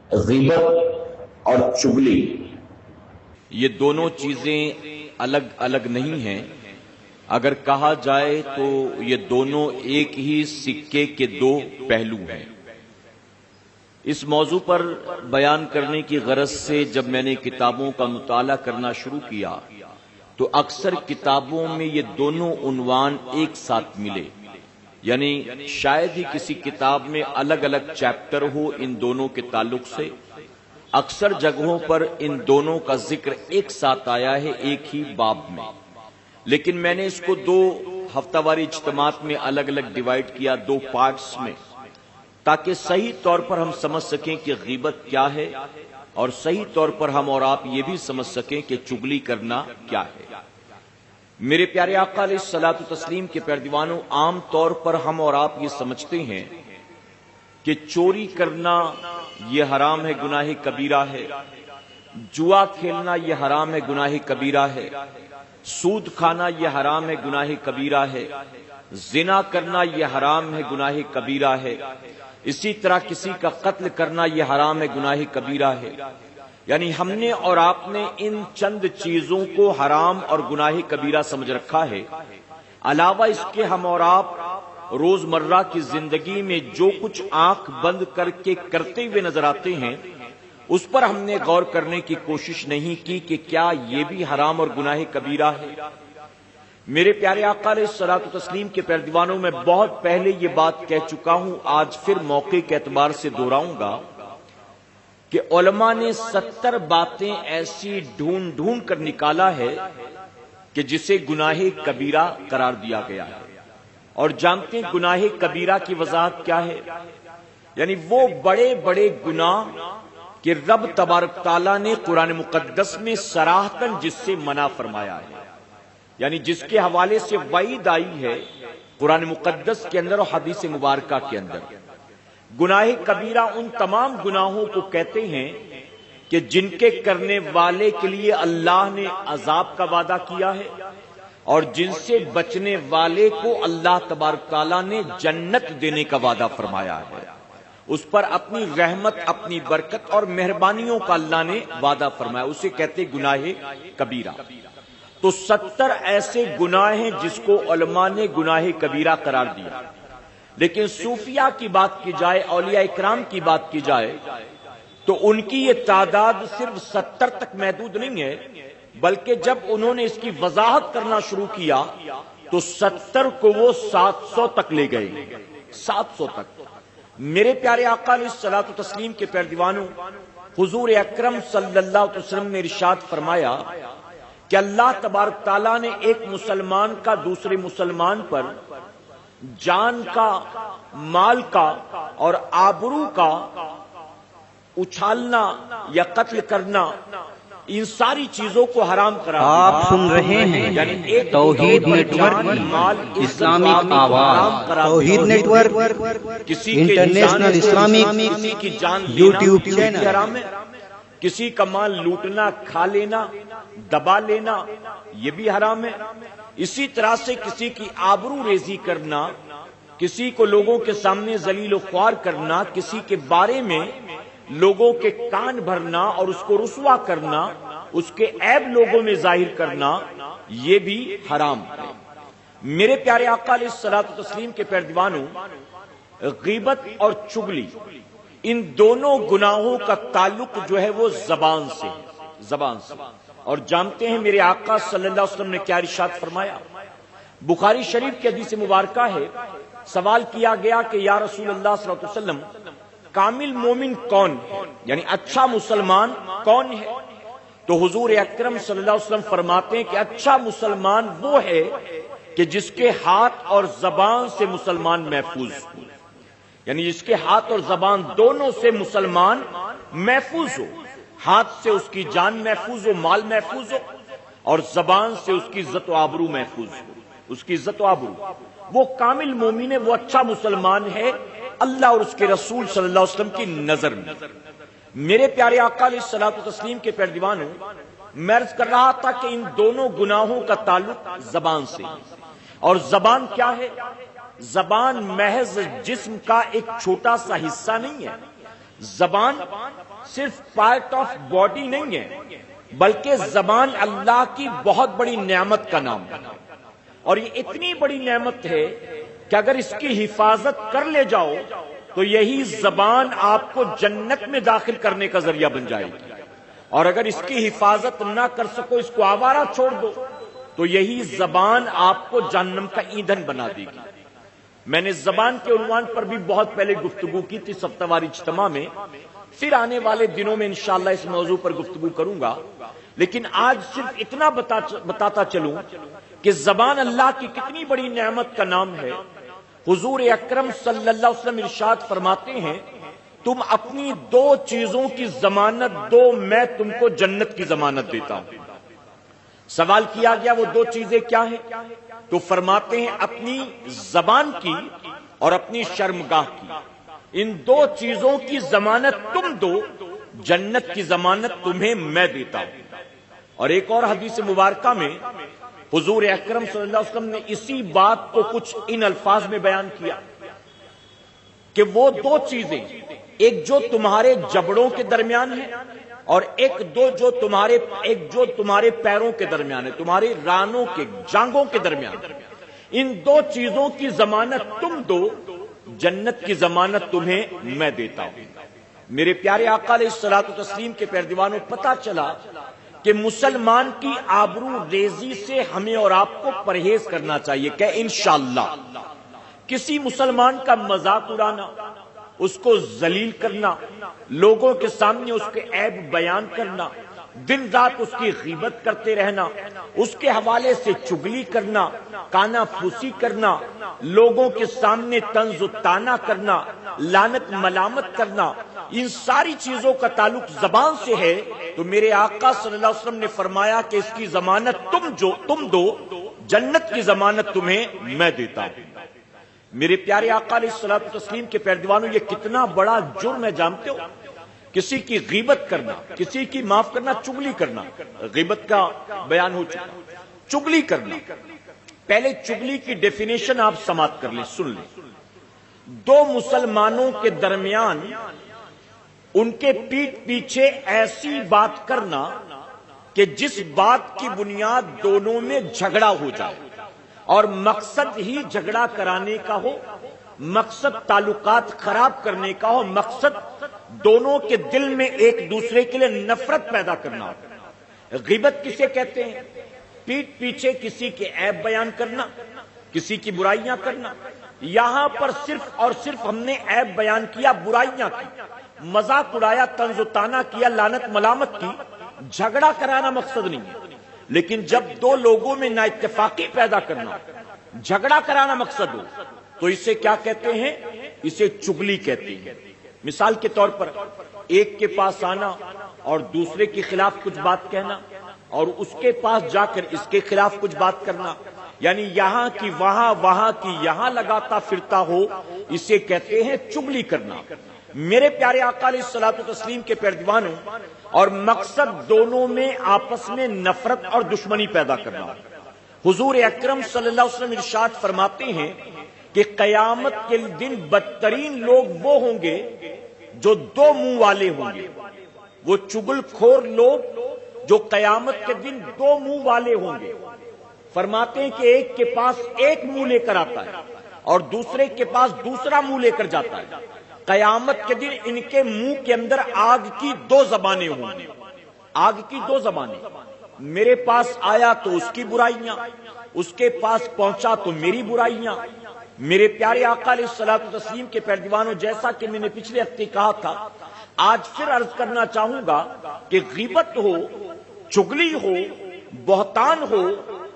غیبت اور چغلی یہ دونوں چیزیں الگ الگ نہیں ہیں. اگر کہا جائے تو یہ دونوں ایک ہی سکے کے دو پہلو ہیں. اس موضوع پر بیان کرنے کی غرض سے جب میں نے کتابوں کا مطالعہ کرنا شروع کیا تو اکثر کتابوں میں یہ دونوں عنوان ایک ساتھ ملے، یعنی شاید ہی کسی کتاب میں الگ الگ چیپٹر ہو ان دونوں کے تعلق سے. اکثر جگہوں پر ان دونوں کا ذکر ایک ساتھ آیا ہے ایک ہی باب میں، لیکن میں نے اس کو دو ہفتہ واری اجتماعات میں الگ الگ ڈیوائیڈ کیا، دو پارٹس میں، تاکہ صحیح طور پر ہم سمجھ سکیں کہ غیبت کیا ہے اور صحیح طور پر ہم اور آپ یہ بھی سمجھ سکیں کہ چغلی کرنا کیا ہے. میرے پیارے آقا علیہ الصلوۃ والتسلیم کے پیروانوں، عام طور پر ہم اور آپ یہ سمجھتے ہیں کہ چوری کرنا یہ حرام ہے، گناہ کبیرہ ہے، جوا کھیلنا یہ حرام ہے، گناہ کبیرہ ہے، سود کھانا یہ حرام ہے، گناہ کبیرہ ہے، زنا کرنا یہ حرام ہے، گناہ کبیرہ ہے، اسی طرح کسی کا قتل کرنا یہ حرام ہے، گناہ کبیرہ ہے. یعنی ہم نے اور آپ نے ان چند چیزوں کو حرام اور گناہ کبیرہ سمجھ رکھا ہے. علاوہ اس کے ہم اور آپ روزمرہ کی زندگی میں جو کچھ آنکھ بند کر کے کرتے ہوئے نظر آتے ہیں اس پر ہم نے غور کرنے کی کوشش نہیں کی کہ کیا یہ بھی حرام اور گناہ کبیرہ ہے. میرے پیارے آقا علیہ الصلوۃ والتسلیم کے پیروانوں، میں بہت پہلے یہ بات کہہ چکا ہوں، آج پھر موقع کے اعتبار سے دہراؤں گا کہ علماء نے 70 باتیں ایسی ڈھونڈ ڈھونڈ کر نکالا ہے کہ جسے گناہ کبیرہ قرار دیا گیا ہے. اور جانتے ہیں گناہ کبیرہ کی وضاحت کیا ہے؟ یعنی وہ بڑے بڑے گناہ کہ رب تبارک تعالیٰ نے قرآن مقدس میں صراحتاً جس سے منع فرمایا ہے، یعنی جس کے حوالے سے وعید آئی ہے قرآن مقدس کے اندر اور حدیث مبارکہ کے اندر. گناہ کبیرہ ان تمام گناہوں کو کہتے ہیں کہ جن کے کرنے والے کے لیے اللہ نے عذاب کا وعدہ کیا ہے اور جن سے بچنے والے کو اللہ تبارک تعالیٰ نے جنت دینے کا وعدہ فرمایا ہے. اس پر اپنی رحمت، اپنی برکت اور مہربانیوں کا اللہ نے وعدہ فرمایا، اسے کہتے گناہ کبیرہ. تو 70 ایسے گناہ ہیں جس کو علماء نے گناہ کبیرہ قرار دیا. لیکن صوفیاء کی بات کی جائے، اولیاء اکرام کی بات کی جائے تو ان کی یہ تعداد صرف 70 تک محدود نہیں ہے، بلکہ جب انہوں نے اس کی وضاحت کرنا شروع کیا تو 70 کو وہ 700 تک لے گئے، 700 تک. میرے پیارے آقا علیہ الصلوۃ والتسلیم کے پیروانوں، حضور اکرم صلی اللہ علیہ وسلم نے ارشاد فرمایا کہ اللہ تبارک تعالیٰ نے ایک مسلمان کا دوسرے مسلمان پر جان کا، مال کا اور آبرو کا اچھالنا یا قتل کرنا، ان ساری چیزوں کو حرام قرار دیا. آپ سن رہے ہیں توحید نیٹ ورک اسلامک آواز، Tawheed network international Islamic YouTube channel. حرام ہے کسی کا مال لوٹنا، کھا لینا، دبا لینا، یہ بھی حرام ہے. اسی طرح سے کسی کی آبرو ریزی کرنا، کسی کو لوگوں کے سامنے ذلیل و خوار کرنا، کسی کے بارے میں لوگوں کے کان بھرنا اور اس کو رسوا کرنا، اس کے عیب لوگوں میں ظاہر کرنا، یہ بھی حرام ہے. میرے پیارے آقا علیہ الصلوۃ والتسلیم کے پیروانوں، غیبت اور چغلی ان دونوں گناہوں کا تعلق جو ہے وہ زبان سے، زبان سے. اور جانتے ہیں میرے آقا صلی اللہ علیہ وسلم نے کیا ارشاد فرمایا؟ بخاری شریف کی حدیث مبارکہ ہے، سوال کیا گیا کہ یا رسول اللہ صلی اللہ علیہ وسلم کامل مومن کون ہے، یعنی اچھا مسلمان کون ہے؟ تو حضور اکرم صلی اللہ علیہ وسلم فرماتے ہیں کہ اچھا مسلمان وہ ہے کہ جس کے ہاتھ اور زبان سے مسلمان محفوظ ہو، یعنی جس کے ہاتھ اور زبان دونوں سے مسلمان محفوظ ہو. ہاتھ سے اس کی جان محفوظ ہو، مال محفوظ ہو، اور زبان سے اس کی عزت و آبرو محفوظ ہو، اس کی عزت و آبرو. وہ کامل مومن ہے، وہ اچھا مسلمان ہے اللہ اور اس کے رسول صلی اللہ علیہ وسلم کی نظر میں. میرے پیارے آقا علیہ الصلوۃ والتسلیم کے پیروانوں، میں عرض کر رہا تھا کہ ان دونوں گناہوں کا تعلق زبان سے. اور زبان کیا ہے؟ زبان محض جسم کا ایک چھوٹا سا حصہ نہیں ہے، زبان صرف پارٹ آف باڈی نہیں ہے، بلکہ زبان اللہ کی بہت بڑی نعمت کا نام ہے، اور یہ اتنی بڑی نعمت ہے کہ اگر اس کی حفاظت کر لے جاؤ تو یہی زبان آپ کو جنت میں داخل کرنے کا ذریعہ بن جائے گی، اور اگر اس کی حفاظت نہ کر سکو، اس کو آوارہ چھوڑ دو، تو یہی زبان آپ کو جہنم کا ایندھن بنا دے گی۔ میں نے زبان کے عنوان پر بھی بہت پہلے گفتگو کی تھی ہفتہ وار اجتماع میں، پھر آنے والے دنوں میں انشاءاللہ اس موضوع پر گفتگو کروں گا، لیکن آج صرف اتنا بتاتا چلوں کہ زبان اللہ کی کتنی بڑی نعمت کا نام ہے۔ حضور اکرم صلی اللہ علیہ وسلم ارشاد فرماتے ہیں، تم اپنی دو چیزوں کی ضمانت دو، میں تم کو جنت کی ضمانت دیتا ہوں۔ سوال کیا گیا وہ دو چیزیں کیا ہیں؟ تو فرماتے ہیں اپنی زبان کی اور اپنی شرمگاہ کی، ان دو چیزوں کی ضمانت تم دو، جنت کی ضمانت تمہیں میں دیتا ہوں۔ اور ایک اور حدیث مبارکہ میں حضور اکرم صلی اللہ علیہ وسلم نے اسی بات کو کچھ ان الفاظ میں بیان کیا کہ وہ دو چیزیں، ایک جو تمہارے جبڑوں کے درمیان ہے اور ایک جو تمہارے پیروں کے درمیان ہے، تمہارے رانوں کے جانگوں کے درمیان، ان دو چیزوں کی ضمانت تم دو، جنت کی ضمانت تمہیں میں دیتا ہوں۔ میرے پیارے آقا علیہ الصلوۃ والتسلیم کے پیروانوں، پتہ چلا کہ مسلمان کی آبرو ریزی سے ہمیں اور آپ کو پرہیز کرنا چاہیے کہ انشاءاللہ کسی مسلمان کا مذاق اڑانا، اس کو ذلیل کرنا، لوگوں کے سامنے اس کے عیب بیان کرنا، دن رات اس کی غیبت کرتے رہنا، اس کے حوالے سے چگلی کرنا، کانا پھوسی کرنا، لوگوں کے سامنے طنز و طعنہ کرنا، لعنت ملامت کرنا، ان ساری چیزوں کا تعلق زبان سے ہے، تو میرے آقا صلی اللہ علیہ وسلم نے فرمایا کہ اس کی ضمانت تم دو، جنت کی ضمانت تمہیں میں دیتا ہوں۔ میرے پیارے آقا علیہ الصلوۃ والتسلیم کے پیروانوں، یہ کتنا بڑا جرم ہے جانتے ہو؟ کسی کی غیبت کرنا، کسی کی معاف کرنا، چگلی کرنا، غیبت کا بیان ہو چکا، چگلی کرنا۔ پہلے چگلی کی ڈیفینیشن آپ سماعت کر لیں، سن لیں۔ دو مسلمانوں کے درمیان ان کے پیٹھ پیچھے ایسی بات کرنا کہ جس بات کی بنیاد دونوں میں جھگڑا ہو جائے، اور مقصد ہی جھگڑا کرانے کا ہو، مقصد تعلقات خراب کرنے کا ہو، مقصد دونوں کے دل میں ایک دوسرے کے لیے نفرت پیدا کرنا ہو۔ غیبت کسے کہتے ہیں؟ پیٹھ پیچھے کسی کے عیب بیان کرنا، کسی کی برائیاں کرنا۔ یہاں پر صرف اور صرف ہم نے عیب بیان کیا، برائیاں کی، مذاق اڑایا، طنز و طعنہ کیا، لعنت ملامت کی، جھگڑا کرانا مقصد نہیں ہے۔ لیکن جب دو لوگوں میں نا اتفاقی پیدا کرنا، جھگڑا کرانا مقصد ہو، تو اسے کیا کہتے ہیں؟ اسے چگلی کہتے ہیں۔ مثال کے طور پر ایک کے پاس آنا اور دوسرے کے خلاف کچھ بات کہنا، اور اس کے پاس جا کر اس کے خلاف کچھ بات کرنا، یعنی یہاں کی وہاں، وہاں کی یہاں لگاتا پھرتا ہو، اسے کہتے ہیں چگلی کرنا۔ میرے پیارے آقا علیہ الصلوۃ والتسلیم کے پیروانوں، اور مقصد دونوں میں آپس میں نفرت اور دشمنی پیدا کرنا۔ حضور اکرم صلی اللہ علیہ وسلم ارشاد فرماتے ہیں کہ قیامت کے دن بدترین لوگ وہ ہوں گے جو دو منہ والے ہوں گے، وہ چگل خور لوگ جو قیامت کے دن دو منہ والے ہوں گے۔ فرماتے ہیں کہ ایک کے پاس ایک منہ لے کر آتا ہے اور دوسرے کے پاس دوسرا منہ لے کر جاتا ہے۔ قیامت کے دن ان کے منہ کے اندر آگ کی دو زبانیں ہوں گی، آگ کی دو زبانیں۔ میرے پاس آیا تو اس کی برائیاں، اس کے پاس پہنچا تو میری برائیاں۔ میرے پیارے آقا علیہ الصلوۃ والتسلیم کے پیروانوں، جیسا کہ میں نے پچھلے ہفتے کہا تھا، آج پھر عرض کرنا چاہوں گا کہ غیبت ہو، چگلی ہو، بہتان ہو،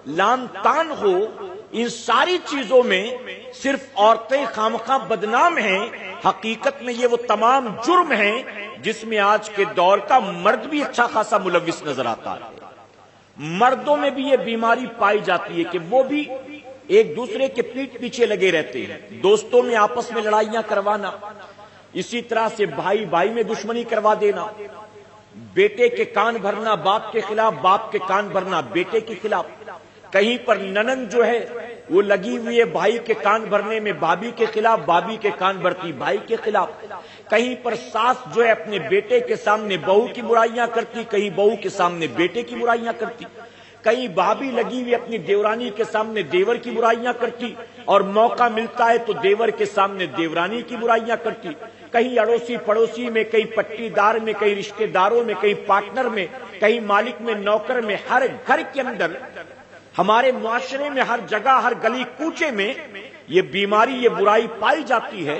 لعن طعن ہو، ان ساری چیزوں میں صرف عورتیں خامخواہ بدنام ہیں، حقیقت میں یہ وہ تمام جرم ہیں جس میں آج کے دور کا مرد بھی اچھا خاصا ملوث نظر آتا ہے۔ مردوں میں بھی یہ بیماری پائی جاتی ہے کہ وہ بھی ایک دوسرے کے پیٹھ پیچھے لگے رہتے ہیں، دوستوں میں آپس میں لڑائیاں کروانا، اسی طرح سے بھائی بھائی میں دشمنی کروا دینا، بیٹے کے کان بھرنا باپ کے خلاف، باپ کے کان بھرنا بیٹے کے خلاف۔ کہیں پر ننند جو ہے وہ لگی ہوئی ہے بھائی کے کان بھرنے میں بھابھی کے خلاف، بھابھی کے کان بھرتی بھائی کے خلاف، کہیں پر ساس جو ہے اپنے بیٹے کے سامنے بہو کی برائیاں کرتی، کہیں بہو کے سامنے بیٹے کی برائیاں کرتی، کہیں بھابھی لگی ہوئی اپنی دیورانی کے سامنے دیور کی برائیاں کرتی، اور موقع ملتا ہے تو دیور کے سامنے دیورانی کی برائیاں کرتی، کہیں اڑوسی پڑوسی میں، کہیں پٹی دار میں، کہیں رشتہ داروں میں، کہیں پارٹنر میں، کہیں مالک میں، نوکر میں، ہر گھر کے اندر، ہمارے معاشرے میں، ہر جگہ، ہر گلی کوچے میں یہ بیماری، یہ برائی پائی جاتی ہے،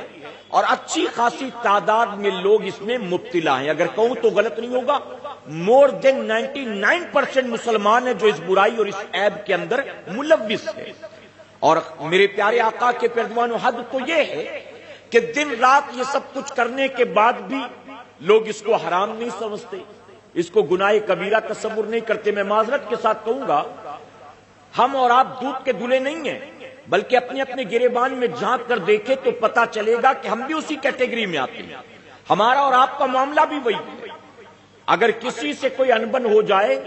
اور اچھی خاصی تعداد میں لوگ اس میں مبتلا ہیں۔ اگر کہوں تو غلط نہیں ہوگا، مور دین 99% مسلمان ہیں جو اس برائی اور اس عیب کے اندر ملوث ہے۔ اور میرے پیارے آقا کے پیروانوں، حد تو یہ ہے کہ دن رات یہ سب کچھ کرنے کے بعد بھی لوگ اس کو حرام نہیں سمجھتے، اس کو گناہ کبیرہ تصور نہیں کرتے۔ میں معذرت کے ساتھ کہوں گا، ہم اور آپ دودھ کے دھلے نہیں ہیں، بلکہ اپنے اپنے گریبان میں جھانک کر دیکھیں تو پتا چلے گا کہ ہم بھی اسی کیٹیگری میں آتے ہیں۔ ہمارا اور آپ کا معاملہ بھی وہی ہے۔ اگر کسی سے کوئی انبن ہو جائے،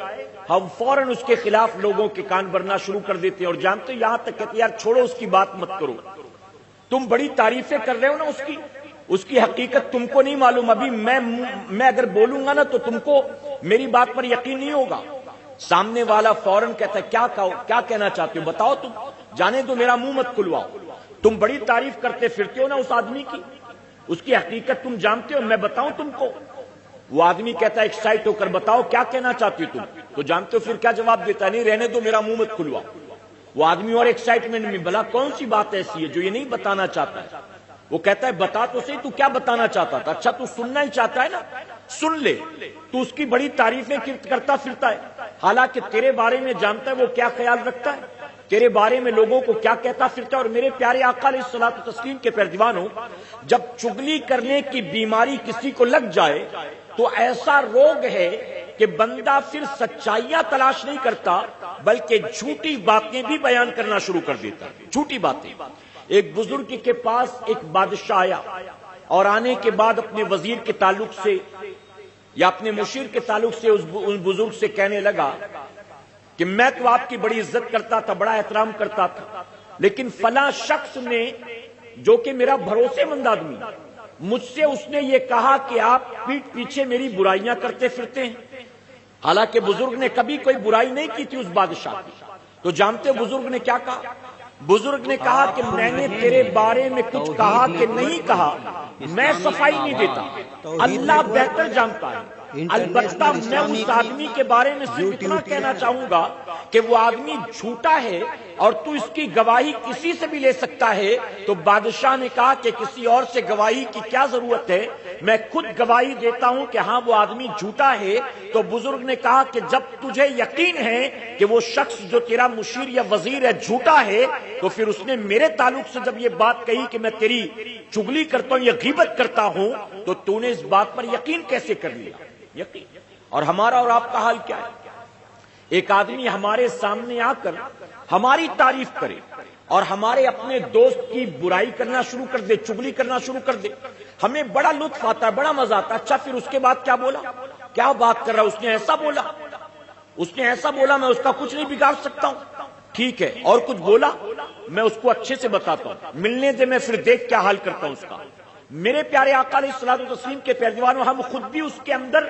ہم فوراً اس کے خلاف لوگوں کے کان بھرنا شروع کر دیتے ہیں، اور جانتے یہاں تک کہتے یار چھوڑو اس کی بات مت کرو، تم بڑی تعریفیں کر رہے ہو نا اس کی حقیقت تم کو نہیں معلوم، ابھی میں اگر بولوں گا نا تو تم کو میری بات پر یقین نہیں ہوگا۔ سامنے والا فوراً کہتا ہے کیا کہنا چاہتے ہو بتاؤ، تم جانے دو، میرا منہ مت کھلواؤ، تم بڑی تعریف کرتے پھرتے ہو نا اس آدمی کی، اس کی حقیقت تم جانتے ہو، میں بتاؤں تم کو؟ وہ آدمی کہتا ہے ایکسائٹ ہو کر بتاؤ کیا کہنا چاہتی ہو تم، تو جانتے ہو پھر کیا جواب دیتا ہے؟ نہیں رہنے دو، میرا منہ مت کھلواؤ۔ وہ آدمی اور ایکسائٹمنٹ میں، بھلا کون سی بات ایسی ہے جو یہ نہیں بتانا چاہتا ہے؟ وہ کہتا ہے بتا تو صحیح، تو کیا بتانا چاہتا تھا؟ اچھا تو سننا ہی چاہتا ہے نا، سن لے۔ تو اس کی بڑی تعریفیں کرتا پھرتا ہے، حالانکہ تیرے بارے میں جانتا ہے وہ کیا خیال رکھتا ہے، تیرے بارے میں لوگوں کو کیا کہتا پھرتا ہے۔ اور میرے پیارے آقا علیہ الصلوۃ والتسلیم کے پیروانوں، جب چغلی کرنے کی بیماری کسی کو لگ جائے تو ایسا روگ ہے کہ بندہ پھر سچائیاں تلاش نہیں کرتا، بلکہ جھوٹی باتیں بھی بیان کرنا شروع کر دیتا ہے، جھوٹی باتیں۔ ایک بزرگ کے پاس ایک بادشاہ آیا، اور آنے کے بعد اپنے وزیر کے تعلق سے یا اپنے مشیر کے تعلق سے اس بزرگ سے کہنے لگا کہ میں تو آپ کی بڑی عزت کرتا تھا، بڑا احترام کرتا تھا، لیکن فلاں شخص نے جو کہ میرا بھروسے مند آدمی، مجھ سے اس نے یہ کہا کہ آپ پیٹھ پیچھے میری برائیاں کرتے پھرتے ہیں۔ حالانکہ بزرگ نے کبھی کوئی برائی نہیں کی تھی اس بادشاہ کی۔ تو جانتے بزرگ نے کیا کہا؟ بزرگ نے کہا کہ میں نے تیرے بارے میں کچھ کہا کہ نہیں کہا، میں صفائی نہیں دیتا، اللہ بہتر جانتا ہے۔ البتہ میں اس آدمی کے بارے میں صرف اتنا کہنا چاہوں گا کہ وہ آدمی جھوٹا ہے، اور تو اس کی گواہی کسی سے بھی لے سکتا ہے۔ تو بادشاہ نے کہا کہ کسی اور سے گواہی کی کیا ضرورت ہے، میں خود گواہی دیتا ہوں کہ ہاں وہ آدمی جھوٹا ہے۔ تو بزرگ نے کہا کہ جب تجھے یقین ہے کہ وہ شخص جو تیرا مشیر یا وزیر ہے جھوٹا ہے، تو پھر اس نے میرے تعلق سے جب یہ بات کہی کہ میں تیری چغلی کرتا ہوں یا غیبت کرتا ہوں، تو تو نے اس بات پر یقین کیسے کر لیا؟ یقین۔ اور ہمارا اور آپ کا حال کیا ہے؟ ایک آدمی ہمارے سامنے آ کر ہماری تعریف کرے اور ہمارے اپنے دوست کی برائی کرنا شروع کر دے، چغلی کرنا شروع کر دے، ہمیں بڑا لطف آتا ہے، بڑا مزہ آتا ہے۔ اچھا پھر اس کے بعد کیا بولا، کیا بات کر رہا، اس نے ایسا بولا، اس نے ایسا بولا، میں اس کا کچھ نہیں بگاڑ سکتا ہوں، ٹھیک ہے، اور کچھ بولا، میں اس کو اچھے سے بتاتا ہوں، ملنے دے، میں پھر دیکھ کیا حال کرتا ہوں اس کا۔ میرے پیارے آقا علیہ الصلوۃ والتسلیم کے پیروانوں، ہم خود بھی اس کے اندر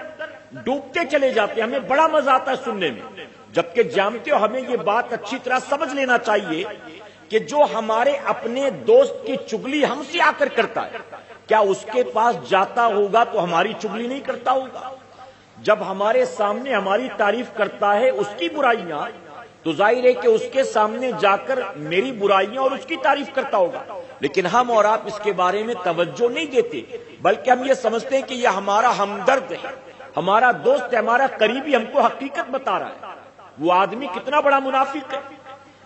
ڈوبتے چلے جاتے ہیں، ہمیں بڑا مزہ آتا ہے سننے میں، جبکہ جانتے ہو ہمیں یہ بات اچھی طرح سمجھ لینا چاہیے کہ جو ہمارے اپنے دوست کی چغلی ہم سے آ کر کرتا ہے، کیا اس کے پاس جاتا ہوگا تو ہماری چغلی نہیں کرتا ہوگا؟ جب ہمارے سامنے ہماری تعریف کرتا ہے اس کی برائیاں، تو ظاہر ہے کہ اس کے سامنے جا کر میری برائیاں اور اس کی تعریف کرتا ہوگا، لیکن ہم اور آپ اس کے بارے میں توجہ نہیں دیتے، بلکہ ہم یہ سمجھتے ہیں کہ یہ ہمارا ہمدرد ہے، ہمارا دوست ہے، ہمارا قریبی ہم کو حقیقت بتا رہا ہے۔ وہ آدمی کتنا بڑا منافق ہے،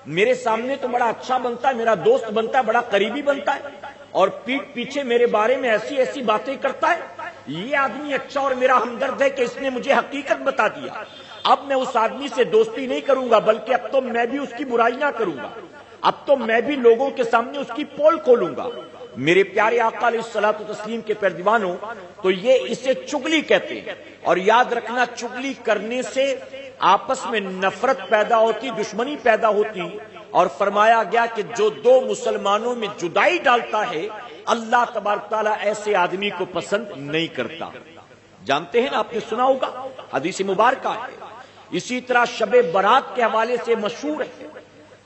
میرے سامنے تو بڑا اچھا بنتا ہے، میرا دوست بنتا ہے، بڑا قریبی بنتا ہے، اور پیٹھ پیچھے میرے بارے میں ایسی ایسی باتیں کرتا ہے۔ یہ آدمی اچھا اور میرا ہمدرد ہے کہ اس نے مجھے حقیقت بتا دیا۔ اب میں اس آدمی سے دوستی نہیں کروں گا، بلکہ اب تو میں بھی اس کی برائیاں کروں گا، اب تو میں بھی لوگوں کے سامنے اس کی پول کھولوں گا۔ میرے پیارے آقا علیہ الصلوۃ والتسلیم کے پیروانوں، تو یہ اسے چغلی کہتے ہیں، اور یاد رکھنا چغلی کرنے سے آپس میں نفرت پیدا ہوتی، دشمنی پیدا ہوتی، اور فرمایا گیا کہ جو دو مسلمانوں میں جدائی ڈالتا ہے اللہ تبارک تعالیٰ ایسے آدمی کو پسند نہیں کرتا. جانتے ہیں نا، آپ نے سنا ہوگا، حدیث مبارکہ ہے. اسی طرح شب برات کے حوالے سے مشہور ہے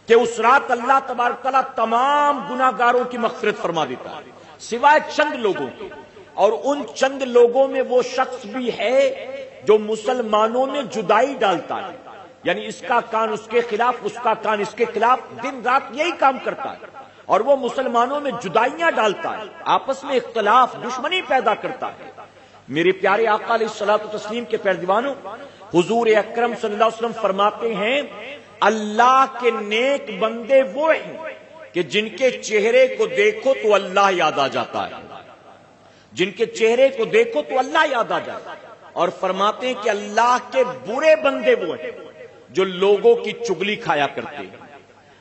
کہ اس رات اللہ تبارک تعالیٰ تمام گناہگاروں کی مغفرت فرما دیتا ہے سوائے چند لوگوں کے، اور ان چند لوگوں میں وہ شخص بھی ہے جو مسلمانوں میں جدائی ڈالتا ہے، یعنی اس کا کان اس کے خلاف، اس کا کان اس کے خلاف، دن رات یہی کام کرتا ہے، اور وہ مسلمانوں میں جدائیاں ڈالتا ہے، آپس میں اختلاف، دشمنی پیدا کرتا ہے. میرے پیارے آقا علیہ الصلوۃ والتسلیم کے پیروانوں، حضور اکرم صلی اللہ علیہ وسلم فرماتے ہیں اللہ کے نیک بندے وہ ہیں کہ جن کے چہرے کو دیکھو تو اللہ یاد آ جاتا ہے، جن کے چہرے کو دیکھو تو اللہ یاد آ جاتا ہے. اور فرماتے ہیں کہ اللہ کے برے بندے وہ ہیں جو لوگوں کی چگلی کھایا کرتے ہیں.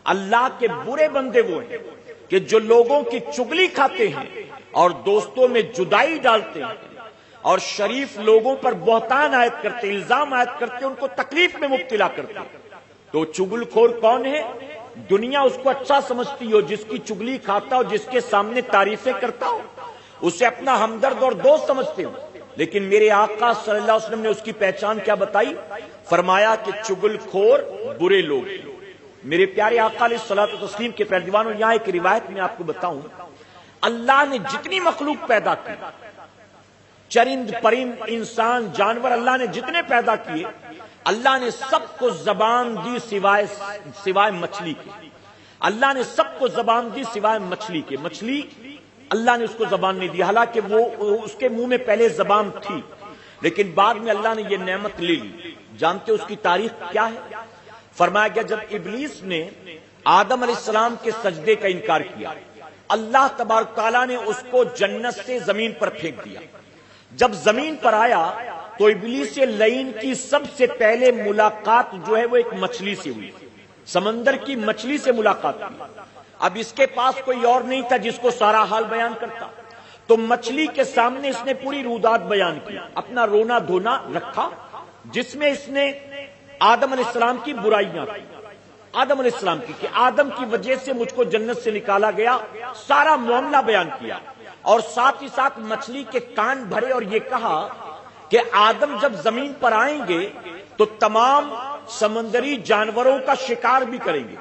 اللہ کے برے بندے وہ ہیں کہ جو لوگوں کی چگلی کھاتے ہیں اور دوستوں میں جدائی ڈالتے ہیں اور شریف لوگوں پر بہتان عائد کرتے، الزام عائد کرتے، ان کو تکلیف میں مبتلا کرتے. تو چگل خور کون ہے؟ دنیا اس کو اچھا سمجھتی ہو، جس کی چگلی کھاتا ہو، جس کے سامنے تعریفیں کرتا ہو، اسے اپنا ہمدرد اور دوست سمجھتے ہو. لیکن میرے آقا صلی اللہ علیہ وسلم نے اس کی پہچان کیا بتائی؟ فرمایا کہ چگل خور برے لوگ. میرے پیارے آقا علیہ الصلوۃ والتسلیم کے پیروانوں، یہاں ایک روایت میں آپ کو بتاؤں، اللہ نے جتنی مخلوق پیدا کی، چرند پرند انسان جانور، اللہ نے جتنے پیدا کیے، اللہ نے سب کو زبان دی سوائے مچھلی کے. اللہ نے سب کو زبان دی سوائے مچھلی کے. مچھلی اللہ نے اس کو زبان نہیں دی، حالانکہ وہ اس کے منہ میں پہلے زبان تھی، لیکن بعد میں اللہ نے یہ نعمت لے لی. جانتے اس کی تاریخ کیا ہے؟ فرمایا گیا جب ابلیس نے آدم علیہ السلام کے سجدے کا انکار کیا، اللہ تبارک تعالیٰ نے اس کو جنت سے زمین پر پھینک دیا. جب زمین پر آیا تو ابلیس لعین کی سب سے پہلے ملاقات جو ہے وہ ایک مچھلی سے ہوئی، سمندر کی مچھلی سے ملاقات کی. اب اس کے پاس کوئی اور نہیں تھا جس کو سارا حال بیان کرتا، تو مچھلی کے سامنے اس نے پوری رودات بیان کی، اپنا رونا دھونا رکھا، جس میں اس نے آدم علیہ السلام کی برائیاں کی، آدم علیہ السلام کی کہ آدم کی وجہ سے مجھ کو جنت سے نکالا گیا، سارا معاملہ بیان کیا. اور ساتھ ہی ساتھ مچھلی کے کان بھرے اور یہ کہا کہ آدم جب زمین پر آئیں گے تو تمام سمندری جانوروں کا شکار بھی کریں گے،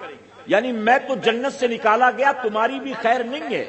یعنی میں تو جنت سے نکالا گیا، تمہاری بھی خیر نہیں ہے.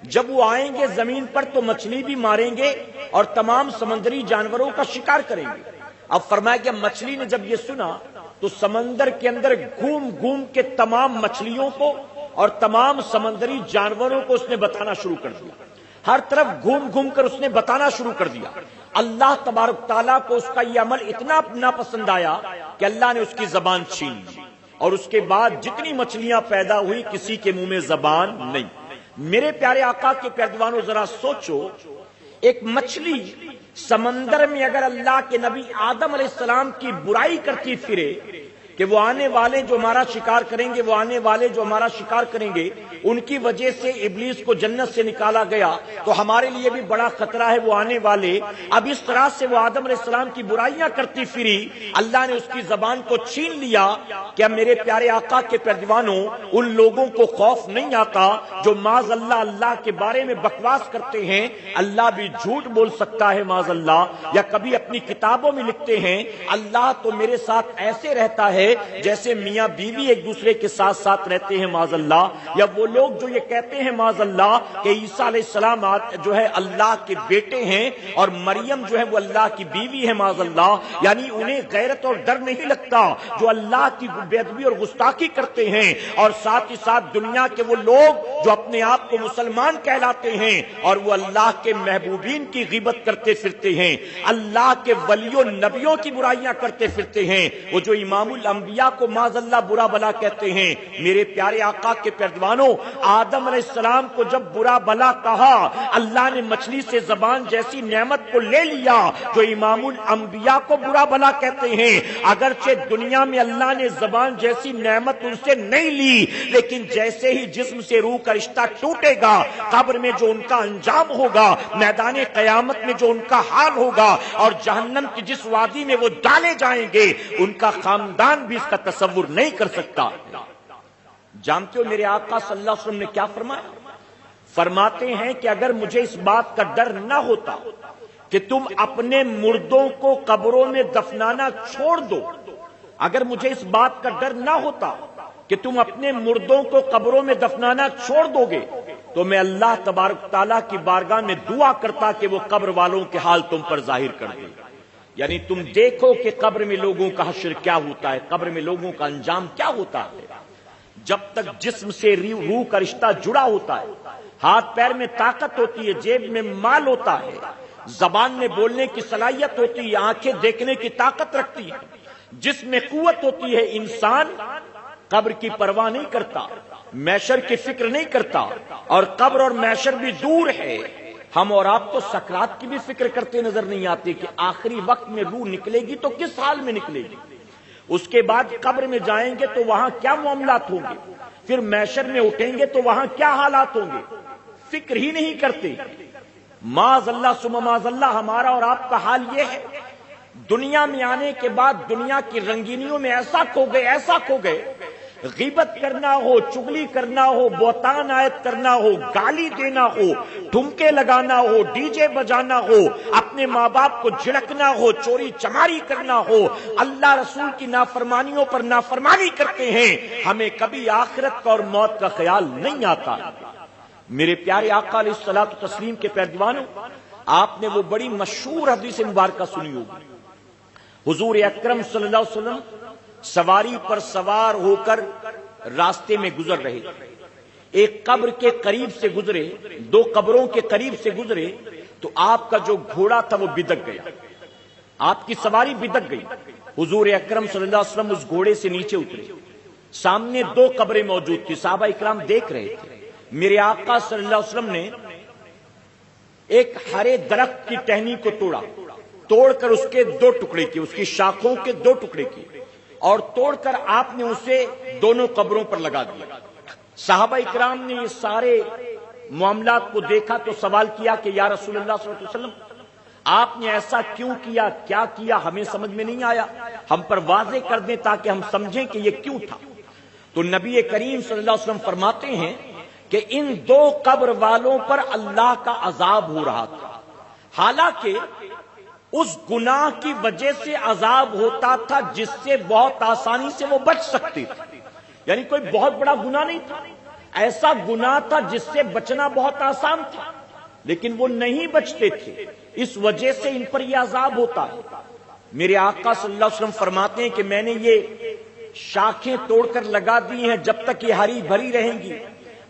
جب وہ آئیں گے زمین پر تو مچھلی بھی ماریں گے اور تمام سمندری جانوروں کا شکار کریں گے. اب فرمایا کہ مچھلی نے جب یہ سنا تو سمندر کے اندر گھوم گھوم کے تمام مچھلیوں کو اور تمام سمندری جانوروں کو اس نے بتانا شروع کر دیا. ہر طرف گھوم گھوم کر اس نے بتانا شروع کر دیا. اللہ تبارک تعالیٰ کو اس کا یہ عمل اتنا ناپسند آیا کہ اللہ نے اس کی زبان چھین لی، اور اس کے بعد جتنی مچھلیاں پیدا ہوئی کسی کے منہ میں زبان نہیں. میرے پیارے آقا کے پیروانوں، ذرا سوچو، ایک مچھلی سمندر میں اگر اللہ کے نبی آدم علیہ السلام کی برائی کرتی پھرے کہ وہ آنے والے جو ہمارا شکار کریں گے، وہ آنے والے جو ہمارا شکار کریں گے، ان کی وجہ سے ابلیس کو جنت سے نکالا گیا، تو ہمارے لیے بھی بڑا خطرہ ہے وہ آنے والے. اب اس طرح سے وہ آدم علیہ السلام کی برائیاں کرتی پھری، اللہ نے اس کی زبان کو چھین لیا. کیا میرے پیارے آقا کے پیروانوں ان لوگوں کو خوف نہیں آتا جو معاذ اللہ اللہ کے بارے میں بکواس کرتے ہیں؟ اللہ بھی جھوٹ بول سکتا ہے معاذ اللہ، یا کبھی اپنی کتابوں میں لکھتے ہیں اللہ تو میرے ساتھ ایسے رہتا ہے جیسے میاں بیوی ایک دوسرے کے ساتھ ساتھ رہتے ہیں معاذ اللہ. یا وہ لوگ جو یہ کہتے ہیں معاذ اللہ کہ عیسیٰ علیہ السلام جو ہے اللہ کے بیٹے ہیں اور مریم جو ہے وہ اللہ کی بیوی ہے معاذ اللہ، یعنی انہیں غیرت اور ڈر نہیں لگتا جو اللہ کی بے ادبی اور گستاخی کرتے ہیں. اور ساتھ ہی ساتھ دنیا کے وہ لوگ جو اپنے آپ کو مسلمان کہلاتے ہیں اور وہ اللہ کے محبوبین کی غیبت کرتے پھرتے ہیں، اللہ کے ولیوں نبیوں کی برائیاں کرتے پھرتے ہیں. وہ جو امام انبیاء کو معاذ اللہ برا بلا کہتے ہیں۔ میرے پیارے آقا کے پیروانوں، آدم علیہ السلام کو جب برا بلا کہا، اللہ نے مچھلی سے زبان جیسی نعمت کو لے لیا جو امام الانبیاء کو برا بلا کہتے ہیں۔ اگرچہ دنیا میں اللہ نے زبان جیسی نعمت ان سے نہیں لی، لیکن جیسے ہی جسم سے روح کا رشتہ ٹوٹے گا، قبر میں جو ان کا انجام ہوگا، میدان قیامت میں جو ان کا حال ہوگا، اور جہنم کی جس وادی میں وہ ڈالے جائیں گے، ان کا خاندان بھی اس کا تصور نہیں کر سکتا۔ جانتے ہو میرے آقا صلی اللہ علیہ وسلم نے کیا فرمایا؟ فرماتے ہیں کہ اگر مجھے اس بات کا ڈر نہ ہوتا کہ تم اپنے مردوں کو قبروں میں دفنانا چھوڑ دو، اگر مجھے اس بات کا ڈر نہ ہوتا کہ تم اپنے مردوں کو قبروں میں دفنانا چھوڑ دو گے، تو میں اللہ تبارک تعالیٰ کی بارگاہ میں دعا کرتا کہ وہ قبر والوں کے حال تم پر ظاہر کر دے۔ یعنی تم دیکھو کہ قبر میں لوگوں کا حشر کیا ہوتا ہے، قبر میں لوگوں کا انجام کیا ہوتا ہے۔ جب تک جسم سے روح کا رشتہ جڑا ہوتا ہے، ہاتھ پیر میں طاقت ہوتی ہے، جیب میں مال ہوتا ہے، زبان میں بولنے کی صلاحیت ہوتی ہے، آنکھیں دیکھنے کی طاقت رکھتی ہے، جسم میں قوت ہوتی ہے، انسان قبر کی پرواہ نہیں کرتا، محشر کی فکر نہیں کرتا، اور قبر اور محشر بھی دور ہے۔ ہم اور آپ تو سکرات کی بھی فکر کرتے نظر نہیں آتے کہ آخری وقت میں روح نکلے گی تو کس حال میں نکلے گی، اس کے بعد قبر میں جائیں گے تو وہاں کیا معاملات ہوں گے، پھر محشر میں اٹھیں گے تو وہاں کیا حالات ہوں گے، فکر ہی نہیں کرتے۔ معاذ اللہ ثم معاذ اللہ ہمارا اور آپ کا حال یہ ہے، دنیا میں آنے کے بعد دنیا کی رنگینیوں میں ایسا کھو گئے، غیبت کرنا ہو، چغلی کرنا ہو، بہتان عائد کرنا ہو، گالی دینا ہو، ٹھمکے لگانا ہو، ڈی جے بجانا ہو، اپنے ماں باپ کو جھڑکنا ہو، چوری چماری کرنا ہو، اللہ رسول کی نافرمانیوں پر نافرمانی کرتے ہیں، ہمیں کبھی آخرت کا اور موت کا خیال نہیں آتا۔ میرے پیارے آقا علیہ الصلوۃ والتسلیم کے پیروانوں، آپ نے وہ بڑی مشہور حدیث مبارکہ سنی ہوگی۔ حضور اکرم صلی اللہ علیہ وسلم سواری پر سوار ہو کر راستے میں گزر رہے تھے، ایک قبر کے قریب سے گزرے، دو قبروں کے قریب سے گزرے تو آپ کا جو گھوڑا تھا وہ بدک گیا، آپ کی سواری بدک گئی۔ حضور اکرم صلی اللہ علیہ وسلم اس گھوڑے سے نیچے اترے، سامنے دو قبریں موجود تھی، صحابہ اکرام دیکھ رہے تھے۔ میرے آقا صلی اللہ علیہ وسلم نے ایک ہرے درخت کی ٹہنی کو توڑ کر اس کے دو ٹکڑے کیے، اس کی شاخوں کے دو ٹکڑے کیے، اور توڑ کر آپ نے اسے دونوں قبروں پر لگا دیا۔ صحابہ اکرام نے یہ سارے معاملات کو دیکھا تو سوال کیا کہ یا رسول اللہ صلی اللہ علیہ وسلم، آپ نے ایسا کیوں کیا، کیا کیا، ہمیں سمجھ میں نہیں آیا، ہم پر واضح کر دیں تاکہ ہم سمجھیں کہ یہ کیوں تھا۔ تو نبی کریم صلی اللہ علیہ وسلم فرماتے ہیں کہ ان دو قبر والوں پر اللہ کا عذاب ہو رہا تھا، حالانکہ اس گناہ کی وجہ سے عذاب ہوتا تھا جس سے بہت آسانی سے وہ بچ سکتے تھے، یعنی کوئی بہت بڑا گناہ نہیں تھا، ایسا گناہ تھا جس سے بچنا بہت آسان تھا، لیکن وہ نہیں بچتے تھے، اس وجہ سے ان پر یہ عذاب ہوتا ہے۔ میرے آقا صلی اللہ علیہ وسلم فرماتے ہیں کہ میں نے یہ شاخیں توڑ کر لگا دی ہیں، جب تک یہ ہری بھری رہیں گی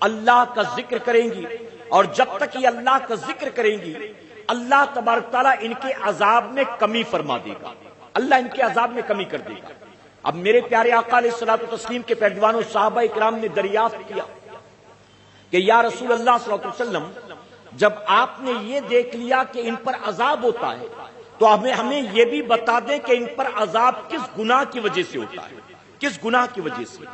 اللہ کا ذکر کریں گی، اور جب تک یہ اللہ کا ذکر کریں گی اللہ تبارک تعالیٰ ان کے عذاب میں کمی فرما دے گا، اللہ ان کے عذاب میں کمی کر دے گا۔ اب میرے پیارے آقا علیہ الصلوۃ والتسلیم کے پیروانوں، صحابہ اکرام نے دریافت کیا کہ یا رسول اللہ صلی اللہ علیہ وسلم، جب آپ نے یہ دیکھ لیا کہ ان پر عذاب ہوتا ہے تو ہمیں یہ بھی بتا دیں کہ ان پر عذاب کس گناہ کی وجہ سے ہوتا ہے، کس گناہ کی وجہ سے۔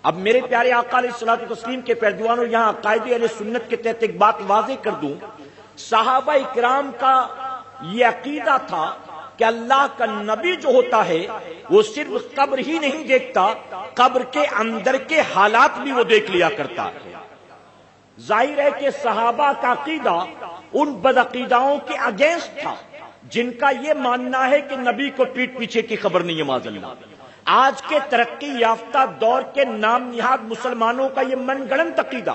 اب میرے پیارے آقا علیہ الصلوۃ والتسلیم کے پیروانوں، یہاں عقائد اہل سنت کے تحت ایک بات واضح کر دوں، صحابہ اکرام کا یہ عقیدہ تھا کہ اللہ کا نبی جو ہوتا ہے وہ صرف قبر ہی نہیں دیکھتا، قبر کے اندر کے حالات بھی وہ دیکھ لیا کرتا ہے۔ ظاہر ہے کہ صحابہ کا عقیدہ ان بدعقیداؤں کے اگینسٹ تھا جن کا یہ ماننا ہے کہ نبی کو پیٹھ پیچھے کی خبر نہیں ہے، معاذ اللہ۔ آج کے ترقی یافتہ دور کے نام نہاد مسلمانوں کا یہ من گڑنت عقیدہ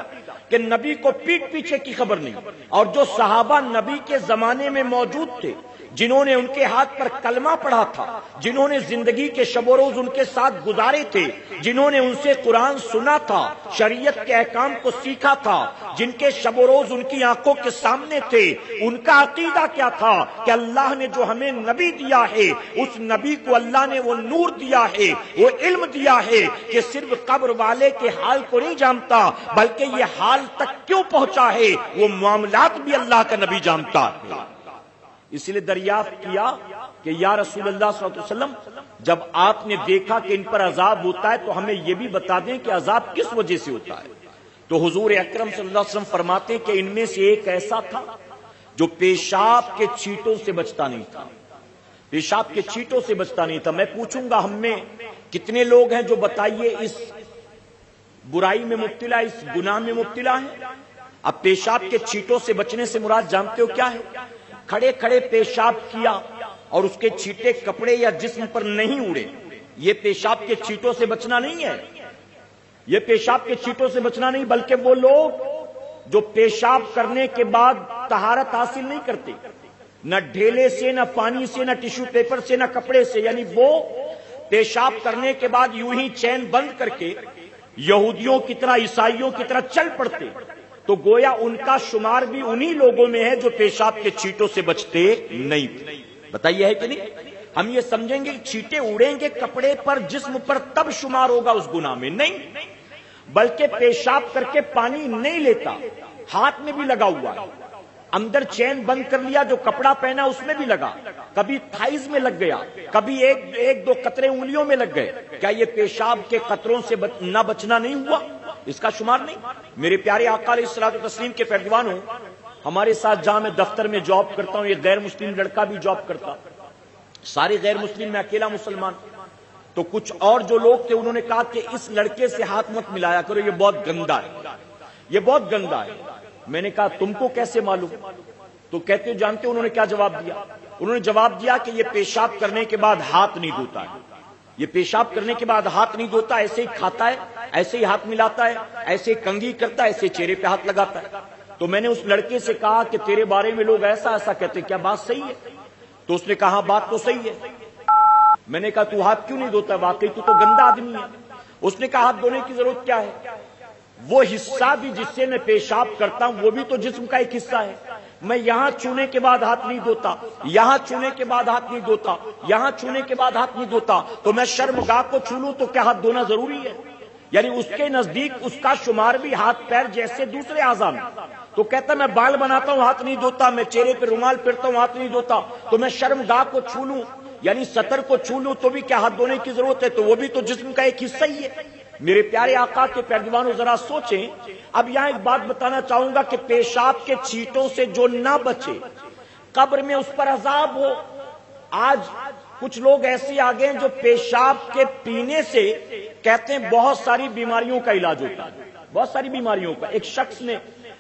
کہ نبی کو پیٹھ پیچھے کی خبر نہیں، اور جو صحابہ نبی کے زمانے میں موجود تھے جنہوں نے ان کے ہاتھ پر کلمہ پڑھا تھا، جنہوں نے زندگی کے شب و روز ان کے ساتھ گزارے تھے، جنہوں نے ان سے قرآن سنا تھا، شریعت کے احکام کو سیکھا تھا، جن کے شب و روز ان کی آنکھوں کے سامنے تھے، ان کا عقیدہ کیا تھا کہ اللہ نے جو ہمیں نبی دیا ہے، اس نبی کو اللہ نے وہ نور دیا ہے، وہ علم دیا ہے کہ صرف قبر والے کے حال کو نہیں جانتا بلکہ یہ حال تک کیوں پہنچا ہے وہ معاملات بھی اللہ کا نبی جانتا ہے۔ اس لیے دریافت کیا کہ یا رسول اللہ صلی اللہ علیہ وسلم، جب آپ نے دیکھا کہ ان پر عذاب ہوتا ہے تو ہمیں یہ بھی بتا دیں کہ عذاب کس وجہ سے ہوتا ہے۔ تو حضور اکرم صلی اللہ علیہ وسلم فرماتے ہیں کہ ان میں سے ایک ایسا تھا جو پیشاب کے چھینٹوں سے بچتا نہیں تھا، پیشاب کے چھینٹوں سے بچتا نہیں تھا۔ میں پوچھوں گا ہم میں کتنے لوگ ہیں جو بتائیے اس برائی میں مبتلا، اس گناہ میں مبتلا ہیں؟ اب پیشاب کے چھینٹوں سے بچنے سے مراد جانتے ہو کیا ہے؟ کھڑے کھڑے پیشاب کیا اور اس کے چھینٹے کپڑے یا جسم پر نہیں اڑے، یہ پیشاب کے چھینٹوں سے بچنا نہیں ہے، یہ پیشاب کے چھینٹوں سے بچنا نہیں، بلکہ وہ لوگ جو پیشاب کرنے کے بعد طہارت حاصل نہیں کرتے، نہ ڈھیلے سے، نہ پانی سے، نہ ٹیشو پیپر سے، نہ کپڑے سے، یعنی وہ پیشاب کرنے کے بعد یوں ہی چین بند کر کے یہودیوں کی طرح، عیسائیوں کی طرح چل پڑتے، تو گویا ان کا شمار بھی انہی لوگوں میں ہے جو پیشاب کے چھینٹوں سے بچتے نہیں۔ بتائیے ہے کہ نہیں؟ ہم یہ سمجھیں گے چھینٹے اڑیں گے کپڑے پر، جسم پر، تب شمار ہوگا اس گناہ میں، نہیں، بلکہ پیشاب کر کے پانی نہیں لیتا، ہاتھ میں بھی لگا ہوا ہے، اندر چین بند کر لیا، جو کپڑا پہنا اس میں بھی لگا، کبھی تھائز میں لگ گیا، کبھی ایک دو قطرے انگلیوں میں لگ گئے، کیا یہ پیشاب کے قطروں سے نہ بچنا نہیں ہوا؟ اس کا شمار نہیں۔ میرے پیارے آقا علیہ الصلوۃ والتسلیم کے پیروانوں، ہمارے ساتھ جہاں میں دفتر میں جاب کرتا ہوں، یہ غیر مسلم لڑکا بھی جاب کرتا، سارے غیر مسلم، میں اکیلا مسلمان، تو کچھ اور جو لوگ تھے انہوں نے کہا کہ اس لڑکے سے ہاتھ مت ملایا کرو، یہ بہت گندا ہے، یہ بہت گندا ہے۔ میں نے کہا تم کو کیسے معلوم؟ تو کہتے ہو جانتے ہو انہوں نے کیا جواب دیا؟ انہوں نے جواب دیا کہ یہ پیشاب کرنے کے بعد ہاتھ نہیں دھوتا ہے، یہ پیشاب کرنے کے بعد ہاتھ نہیں دھوتا، ایسے ہی کھاتا ہے، ایسے ہی ہاتھ ملاتا ہے، ایسے ہی کنگھی کرتا ہے، ایسے چہرے پہ ہاتھ لگاتا ہے۔ تو میں نے اس لڑکے سے کہا کہ تیرے بارے میں لوگ ایسا ایسا کہتے، کیا بات صحیح ہے؟ تو اس نے کہا بات تو صحیح ہے۔ میں نے کہا تو ہاتھ کیوں نہیں دھوتا؟ واقعی تو گندا آدمی ہے۔ اس نے کہا ہاتھ دھونے کی ضرورت کیا ہے؟ وہ حصہ بھی جس سے میں پیشاب کرتا ہوں وہ بھی تو جسم کا ایک حصہ ہے، میں یہاں چھونے کے بعد ہاتھ نہیں دھوتا، یہاں چھونے کے بعد ہاتھ نہیں دھوتا، یہاں چھونے کے بعد ہاتھ نہیں دھوتا، تو میں شرمگاہ کو چھو لوں تو کیا ہاتھ دھونا ضروری ہے؟ یعنی اس کے نزدیک اس کا شمار بھی ہاتھ پیر جیسے دوسرے اعضاء میں۔ تو کہتا میں بال بناتا ہوں ہاتھ نہیں دھوتا، میں چہرے پہ رومال پھرتا ہوں ہاتھ نہیں دھوتا، تو میں شرمگاہ کو چھو لوں یعنی سطر کو چھو لوں تو بھی کیا ہاتھ دھونے کی ضرورت ہے؟ تو وہ بھی تو جسم کا ایک حصہ ہی ہے۔ میرے پیارے آقا کے پیروانوں ذرا سوچیں۔ اب یہاں ایک بات بتانا چاہوں گا کہ پیشاب کے چھینٹوں سے جو نہ بچے قبر میں اس پر عذاب ہو۔ آج کچھ لوگ ایسے آ گئے جو پیشاب کے پینے سے کہتے ہیں بہت ساری بیماریوں کا علاج ہوتا ہے، بہت ساری بیماریوں کا۔ ایک شخص نے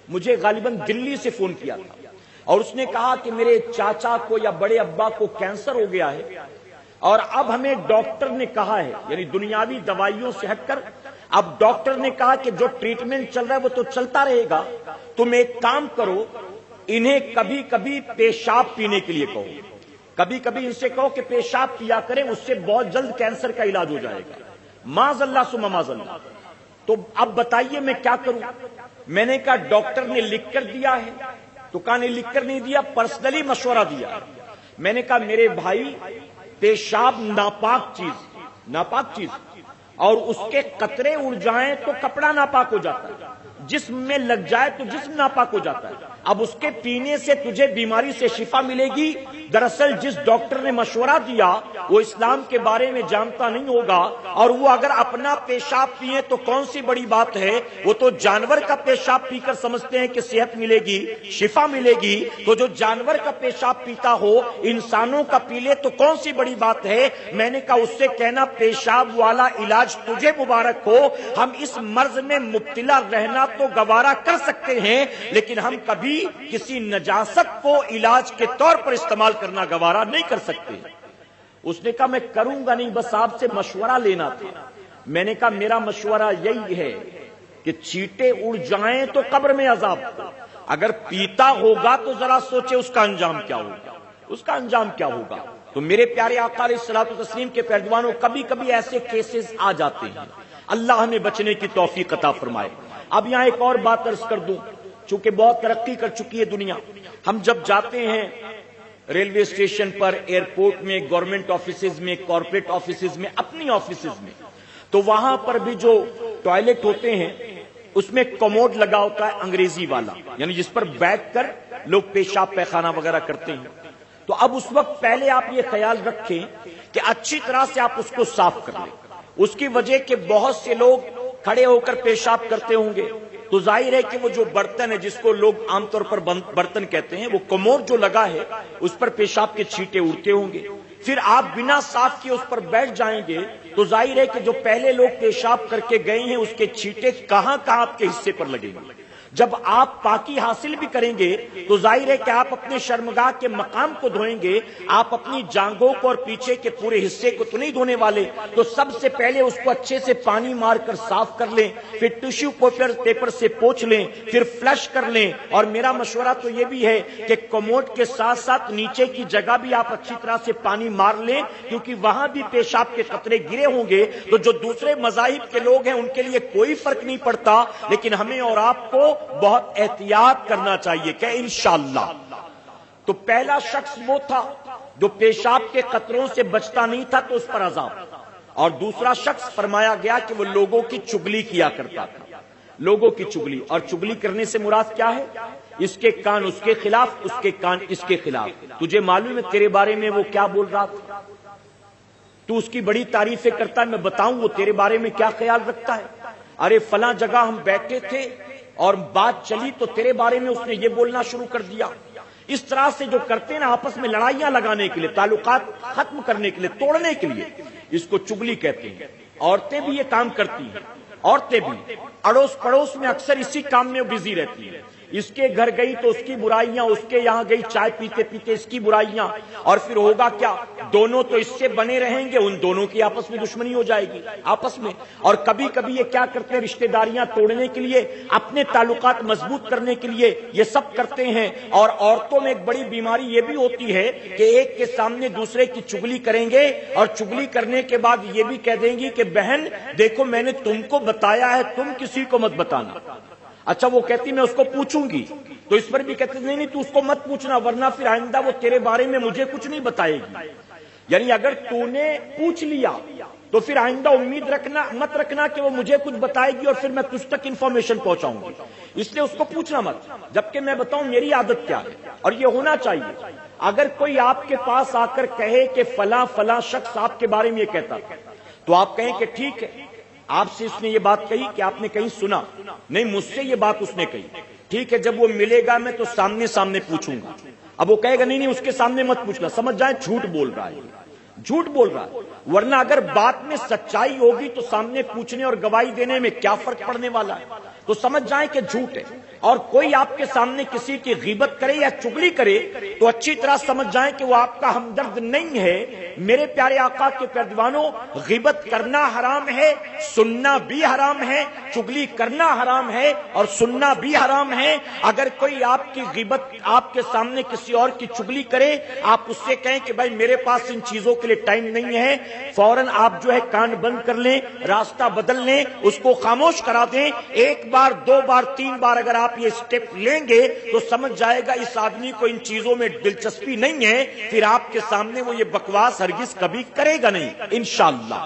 مجھے غالباً دلی سے فون کیا تھا اور اس نے کہا کہ میرے چاچا کو یا بڑے ابا کو کینسر ہو گیا ہے اور اب ہمیں ڈاکٹر نے کہا ہے، یعنی دنیاوی دوائیوں سے ہٹ کر اب ڈاکٹر نے کہا کہ جو ٹریٹمنٹ چل رہا ہے وہ تو چلتا رہے گا، تم ایک کام کرو، انہیں کبھی کبھی پیشاب پینے کے لیے کہو، کبھی کبھی ان سے کہو کہ پیشاب پیا کریں، اس سے بہت جلد کینسر کا علاج ہو جائے گا۔ معاذ اللہ ثم معاذ اللہ۔ تو اب بتائیے میں کیا کروں؟ میں نے کہا ڈاکٹر نے لکھ کر دیا ہے، تو کہا نہیں لکھ کر نہیں دیا، پرسنلی مشورہ دیا۔ میں نے کہا میرے بھائی پیشاب ناپاک چیز اور اس کے قطرے اڑ جائیں تو کپڑا ناپاک ہو جاتا ہے، جسم میں لگ جائے تو جسم ناپاک ہو جاتا ہے۔ اب اس کے پینے سے تجھے بیماری سے شفا ملے گی۔ دراصل جس ڈاکٹر نے مشورہ دیا وہ اسلام کے بارے میں جانتا نہیں ہوگا، اور وہ اگر اپنا پیشاب پیے تو کون سی بڑی بات ہے، وہ تو جانور کا پیشاب پی کر سمجھتے ہیں کہ صحت ملے گی، شفا ملے گی۔ تو جو جانور کا پیشاب پیتا ہو انسانوں کا پی لے تو کون سی بڑی بات ہے؟ میں نے کہا اس سے کہنا پیشاب والا علاج تجھے مبارک ہو، ہم اس مرض میں مبتلا رہنا تو گوارا کر سکتے ہیں، لیکن ہم کبھی کسی نجاست کو علاج کے طور پر استعمال کرنا گوارا نہیں کر سکتے۔ اس نے کہا میں کروں گا نہیں، بس آپ سے مشورہ لینا تھا۔ میں نے کہا میرا مشورہ یہی ہے کہ چیٹے اڑ جائیں تو قبر میں عذاب ہو، اگر پیتا ہوگا تو ذرا سوچے اس کا انجام کیا ہوگا۔ اس کا انجام کیا ہوگا؟ تو میرے پیارے آقا علیہ الصلوۃ والتسلیم کے پیروانوں، کبھی کبھی ایسے کیسز آ جاتے ہیں، اللہ ہمیں بچنے کی توفیق عطا فرمائے۔ اب یہاں ایک اور بات عرض کر دوں، چونکہ بہت ترقی کر چکی ہے دنیا، ہم جب جاتے ہیں ریلوے اسٹیشن پر، ایئرپورٹ میں، گورنمنٹ آفیسز میں، کارپوریٹ آفیسز میں، اپنی آفیسز میں، تو وہاں پر بھی جو ٹوائلٹ ہوتے ہیں اس میں کموڈ لگا ہوتا ہے انگریزی والا، یعنی جس پر بیٹھ کر لوگ پیشاب پیخانہ وغیرہ کرتے ہیں۔ تو اب اس وقت پہلے آپ یہ خیال رکھیں کہ اچھی طرح سے آپ اس کو صاف کر لیں، اس کی وجہ کہ بہت سے لوگ کھڑے ہو کر پیشاب کرتے ہوں گے، تو ظاہر ہے کہ وہ جو برتن ہے جس کو لوگ عام طور پر برتن کہتے ہیں، وہ کموڈ جو لگا ہے اس پر پیشاب کے چھینٹے اڑتے ہوں گے۔ پھر آپ بنا صاف کیے اس پر بیٹھ جائیں گے تو ظاہر ہے کہ جو پہلے لوگ پیشاب کر کے گئے ہیں اس کے چھینٹے کہاں کہاں آپ کے حصے پر لگیں گے۔ جب آپ پاکی حاصل بھی کریں گے تو ظاہر ہے کہ آپ اپنے شرمگاہ کے مقام کو دھوئیں گے، آپ اپنی جانگوں کو اور پیچھے کے پورے حصے کو تو نہیں دھونے والے۔ تو سب سے پہلے اس کو اچھے سے پانی مار کر صاف کر لیں، پھر ٹشو پیپر سے پوچھ لیں، پھر فلش کر لیں۔ اور میرا مشورہ تو یہ بھی ہے کہ کموڈ کے ساتھ ساتھ نیچے کی جگہ بھی آپ اچھی طرح سے پانی مار لیں، کیونکہ وہاں بھی پیشاب کے قطرے گرے ہوں گے۔ تو جو دوسرے مذاہب کے لوگ ہیں ان کے لیے کوئی فرق نہیں پڑتا، لیکن ہمیں اور آپ کو بہت احتیاط کرنا چاہیے کہ انشاءاللہ۔ تو پہلا شخص وہ تھا جو پیشاب کے قطروں سے بچتا نہیں تھا تو اس پر عذاب، اور دوسرا شخص فرمایا گیا کہ وہ لوگوں کی چگلی کیا کرتا تھا، لوگوں کی چگلی۔ اور چگلی کرنے سے مراد کیا ہے؟ اس کے کان اس کے خلاف، اس کے کان اس کے خلاف۔ تجھے معلوم ہے تیرے بارے میں وہ کیا بول رہا تھا؟ تو اس کی بڑی تعریفیں کرتا ہے، میں بتاؤں وہ تیرے بارے میں کیا خیال رکھتا ہے؟ ارے فلاں جگہ ہم بیٹھے تھے اور بات چلی تو تیرے بارے میں اس نے یہ بولنا شروع کر دیا۔ اس طرح سے جو کرتے ہیں نا آپس میں لڑائیاں لگانے کے لیے، تعلقات ختم کرنے کے لیے، توڑنے کے لیے، اس کو چگلی کہتے ہیں۔ عورتیں بھی یہ کام کرتی ہیں، عورتیں بھی اڑوس پڑوس میں اکثر اسی کام میں بزی رہتی ہیں۔ اس کے گھر گئی تو اس کی برائیاں، اس کے یہاں گئی چائے پیتے پیتے اس کی برائیاں، اور پھر ہوگا کیا؟ دونوں تو اس سے بنے رہیں گے، ان دونوں کی آپس میں دشمنی ہو جائے گی آپس میں۔ اور کبھی کبھی یہ کیا کرتے ہیں، رشتہ داریاں توڑنے کے لیے، اپنے تعلقات مضبوط کرنے کے لیے یہ سب کرتے ہیں۔ اور عورتوں میں ایک بڑی بیماری یہ بھی ہوتی ہے کہ ایک کے سامنے دوسرے کی چگلی کریں گے، اور چگلی کرنے کے بعد یہ بھی کہہ دیں گی کہ بہن دیکھو میں نے تم کو بتایا ہے، تم کسی کو مت بتانا۔ اچھا وہ کہتی میں اس کو پوچھوں گی، تو اس پر بھی کہتے نہیں نہیں تو اس کو مت پوچھنا ورنہ پھر آئندہ وہ تیرے بارے میں مجھے کچھ نہیں بتائے گی۔ یعنی اگر تو نے پوچھ لیا تو پھر آئندہ امید مت رکھنا کہ وہ مجھے کچھ بتائے گی اور پھر میں تجھ تک انفارمیشن پہنچاؤں گی، اس لیے اس کو پوچھنا مت، جبکہ میں بتاؤں میری عادت کیا ہے۔ اور یہ ہونا چاہیے، اگر کوئی آپ کے پاس آ کر کہے کہ فلاں فلاں شخص آپ کے بارے میں یہ کہتا تو آپ کہیں کہ ٹھیک ہے، آپ سے اس نے یہ بات کہی کہ آپ نے کہیں سنا؟ نہیں، مجھ سے یہ بات اس نے کہی، ٹھیک ہے جب وہ ملے گا میں تو سامنے سامنے پوچھوں گا۔ اب وہ کہے گا نہیں نہیں اس کے سامنے مت پوچھنا، سمجھ جائیں جھوٹ بول رہا ہے، جھوٹ بول رہا ہے۔ ورنہ اگر بات میں سچائی ہوگی تو سامنے پوچھنے اور گواہی دینے میں کیا فرق پڑنے والا ہے؟ تو سمجھ جائیں کہ جھوٹ ہے۔ اور کوئی آپ کے سامنے کسی کی غیبت کرے یا چگلی کرے تو اچھی طرح سمجھ جائیں کہ وہ آپ کا ہمدرد نہیں ہے۔ میرے پیارے آقا کے پیروانوں، غیبت کرنا حرام ہے، سننا بھی حرام ہے، چگلی کرنا حرام ہے اور سننا بھی حرام ہے۔ اگر کوئی آپ کی غیبت آپ کے سامنے کسی اور کی چگلی کرے، آپ اس سے کہیں کہ بھائی میرے پاس ان چیزوں کے لیے ٹائم نہیں ہے، فوراً آپ جو ہے کان بند کر لیں، راستہ بدل لیں، اس کو خاموش کرا دیں۔ ایک بار، دو بار، تین بار اگر آپ یہ سٹیپ لیں گے تو سمجھ جائے گا اس آدمی کو ان چیزوں میں دلچسپی نہیں ہے، پھر آپ کے سامنے وہ یہ بکواس ہرگز کبھی کرے گا نہیں انشاءاللہ۔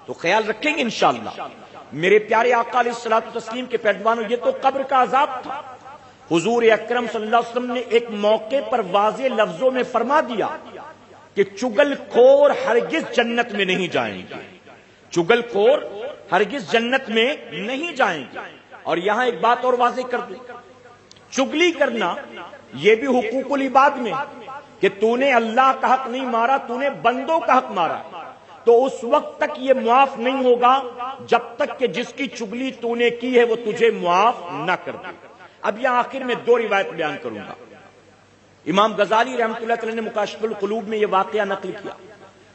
تو خیال رکھیں گے انشاءاللہ۔ میرے پیارے آقا علیہ الصلوۃ والتسلیم کے پیروانوں، یہ تو قبر کا عذاب تھا۔ حضور اکرم صلی اللہ علیہ وسلم نے ایک موقع پر واضح لفظوں میں فرما دیا کہ چگل خور ہرگز جنت میں نہیں جائیں گے، چگل خور ہرگز جنت میں نہیں جائیں گے۔ اور یہاں ایک بات اور واضح کر دوں، چگلی کرنا یہ بھی حقوق العباد میں کہ تو نے اللہ کا حق نہیں مارا، تو نے بندوں کا حق مارا، تو اس وقت تک یہ معاف نہیں ہوگا جب تک کہ جس کی چگلی تو نے کی ہے وہ تجھے معاف نہ کر دے۔ اب یہاں آخر میں دو روایت بیان کروں گا۔ امام غزالی رحمۃ اللہ تعالی نے مکاشف القلوب میں یہ واقعہ نقل کیا،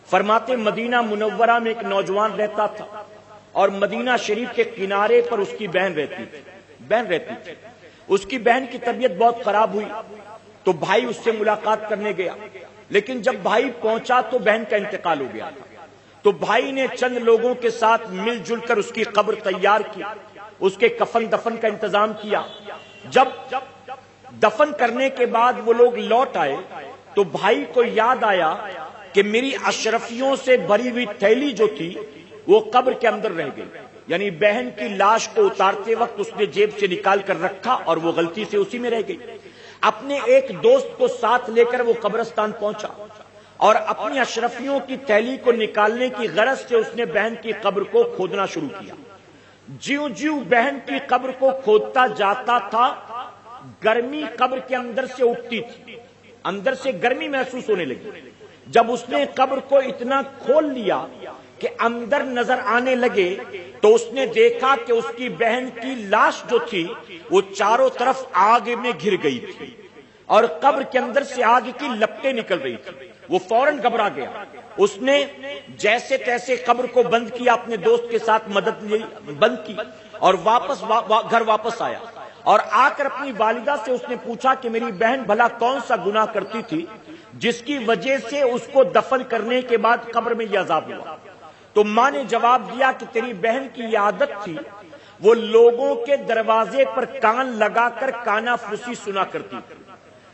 فرماتے مدینہ منورہ میں ایک نوجوان رہتا تھا اور مدینہ شریف کے کنارے پر اس کی بہن رہتی تھی۔ اس کی بہن کی طبیعت بہت خراب ہوئی تو بھائی اس سے ملاقات کرنے گیا لیکن جب بھائی پہنچا تو بہن کا انتقال ہو گیا تھا. تو بھائی نے چند لوگوں کے ساتھ مل جل کر اس کی قبر تیار کی, اس کے کفن دفن کا انتظام کیا. جب دفن کرنے کے بعد وہ لوگ لوٹ آئے تو بھائی کو یاد آیا کہ میری اشرفیوں سے بھری ہوئی تھیلی جو تھی وہ قبر کے اندر رہ گئی. یعنی بہن کی لاش کو اتارتے وقت اس نے جیب سے نکال کر رکھا اور وہ غلطی سے اسی میں رہ گئی. اپنے ایک دوست کو ساتھ لے کر وہ قبرستان پہنچا اور اپنی اشرفیوں کی تھیلی کو نکالنے کی غرض سے اس نے بہن کی قبر کو کھودنا شروع کیا. جیوں جیوں بہن کی قبر کو کھودتا جاتا تھا گرمی قبر کے اندر سے اٹھتی تھی, اندر سے گرمی محسوس ہونے لگی. جب اس نے قبر کو اتنا کھول لیا کہ اندر نظر آنے لگے تو اس نے دیکھا کہ اس کی بہن کی لاش جو تھی وہ چاروں طرف آگ میں گھر گئی تھی اور قبر کے اندر سے آگ کی لپٹیں نکل رہی تھی. وہ فوراً گھبرا گیا. اس نے جیسے تیسے قبر کو بند کیا, اپنے دوست کے ساتھ مدد لی, بند کی اور واپس گھر واپس آیا اور آ کر اپنی والدہ سے اس نے پوچھا کہ میری بہن بھلا کون سا گناہ کرتی تھی جس کی وجہ سے اس کو دفن کرنے کے بعد قبر میں یہ عذاب ہوا. تو ماں نے جواب دیا کہ تیری بہن کی یہ عادت تھی, وہ لوگوں کے دروازے پر کان لگا کر کانا پھوسی سنا کرتی تھی,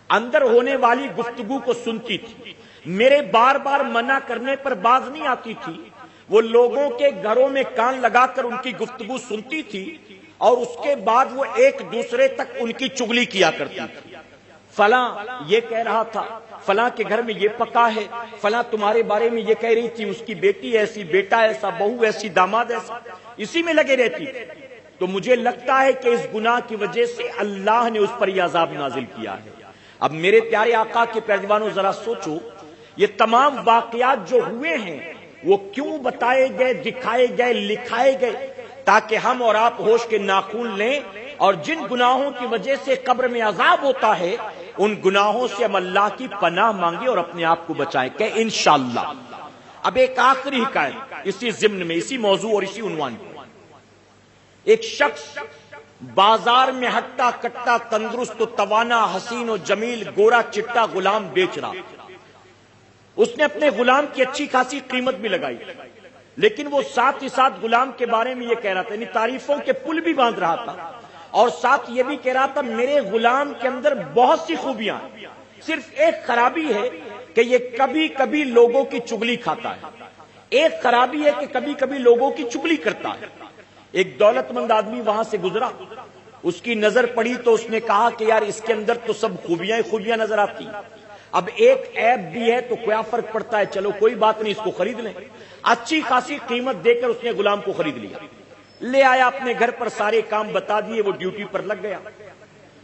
اندر ہونے والی گفتگو کو سنتی تھی, میرے بار بار منع کرنے پر باز نہیں آتی تھی, وہ لوگوں کے گھروں میں کان لگا کر ان کی گفتگو سنتی تھی اور اس کے بعد وہ ایک دوسرے تک ان کی چگلی کیا کرتی تھی. فلاں یہ کہہ رہا تھا, فلاں کے گھر میں یہ پکا ہے, فلاں تمہارے بارے میں یہ کہہ رہی تھی, اس کی بیٹی ایسی, بیٹا ایسا, بہو ایسی, داماد ایسا, اسی میں لگے رہتی. تو مجھے لگتا ہے کہ اس گناہ کی وجہ سے اللہ نے اس پر یہ عذاب نازل کیا ہے. اب میرے پیارے آقا کے پیروانوں ذرا سوچو, یہ تمام واقعات جو ہوئے ہیں وہ کیوں بتائے گئے, دکھائے گئے, لکھائے گئے؟ تاکہ ہم اور آپ ہوش کے ناخن لیں اور جن گناہوں کی وجہ سے قبر میں عذاب ہوتا ہے ان گناہوں سے ہم اللہ کی پناہ مانگیں اور اپنے آپ کو بچائیں کہ انشاءاللہ. اب ایک آخری حکایت اسی ضمن میں, اسی موضوع اور اسی عنوان پر. ایک شخص بازار میں ہٹا کٹا, تندرست و توانا, حسین و جمیل, گورا چٹا غلام بیچ رہا. اس نے اپنے غلام کی اچھی خاصی قیمت بھی لگائی, لیکن وہ ساتھ ہی ساتھ غلام کے بارے میں یہ کہہ رہا تھا, یعنی تعریفوں کے پل بھی باندھ رہا تھا اور ساتھ یہ بھی کہہ رہا تھا میرے غلام کے اندر بہت سی خوبیاں ہیں, صرف ایک خرابی ہے کہ یہ کبھی کبھی لوگوں کی چگلی کھاتا ہے, ایک خرابی ہے کہ کبھی کبھی لوگوں کی چگلی کرتا ہے. ایک دولت مند آدمی وہاں سے گزرا, اس کی نظر پڑی تو اس نے کہا کہ یار اس کے اندر تو سب خوبیاں خوبیاں نظر آتی ہیں, اب ایک عیب بھی ہے تو کیا فرق پڑتا ہے, چلو کوئی بات نہیں اس کو خرید لیں. اچھی خاصی قیمت دے کر اس نے غلام کو خرید لیا, لے آیا اپنے گھر پر, سارے کام بتا دیے, وہ ڈیوٹی پر لگ گیا.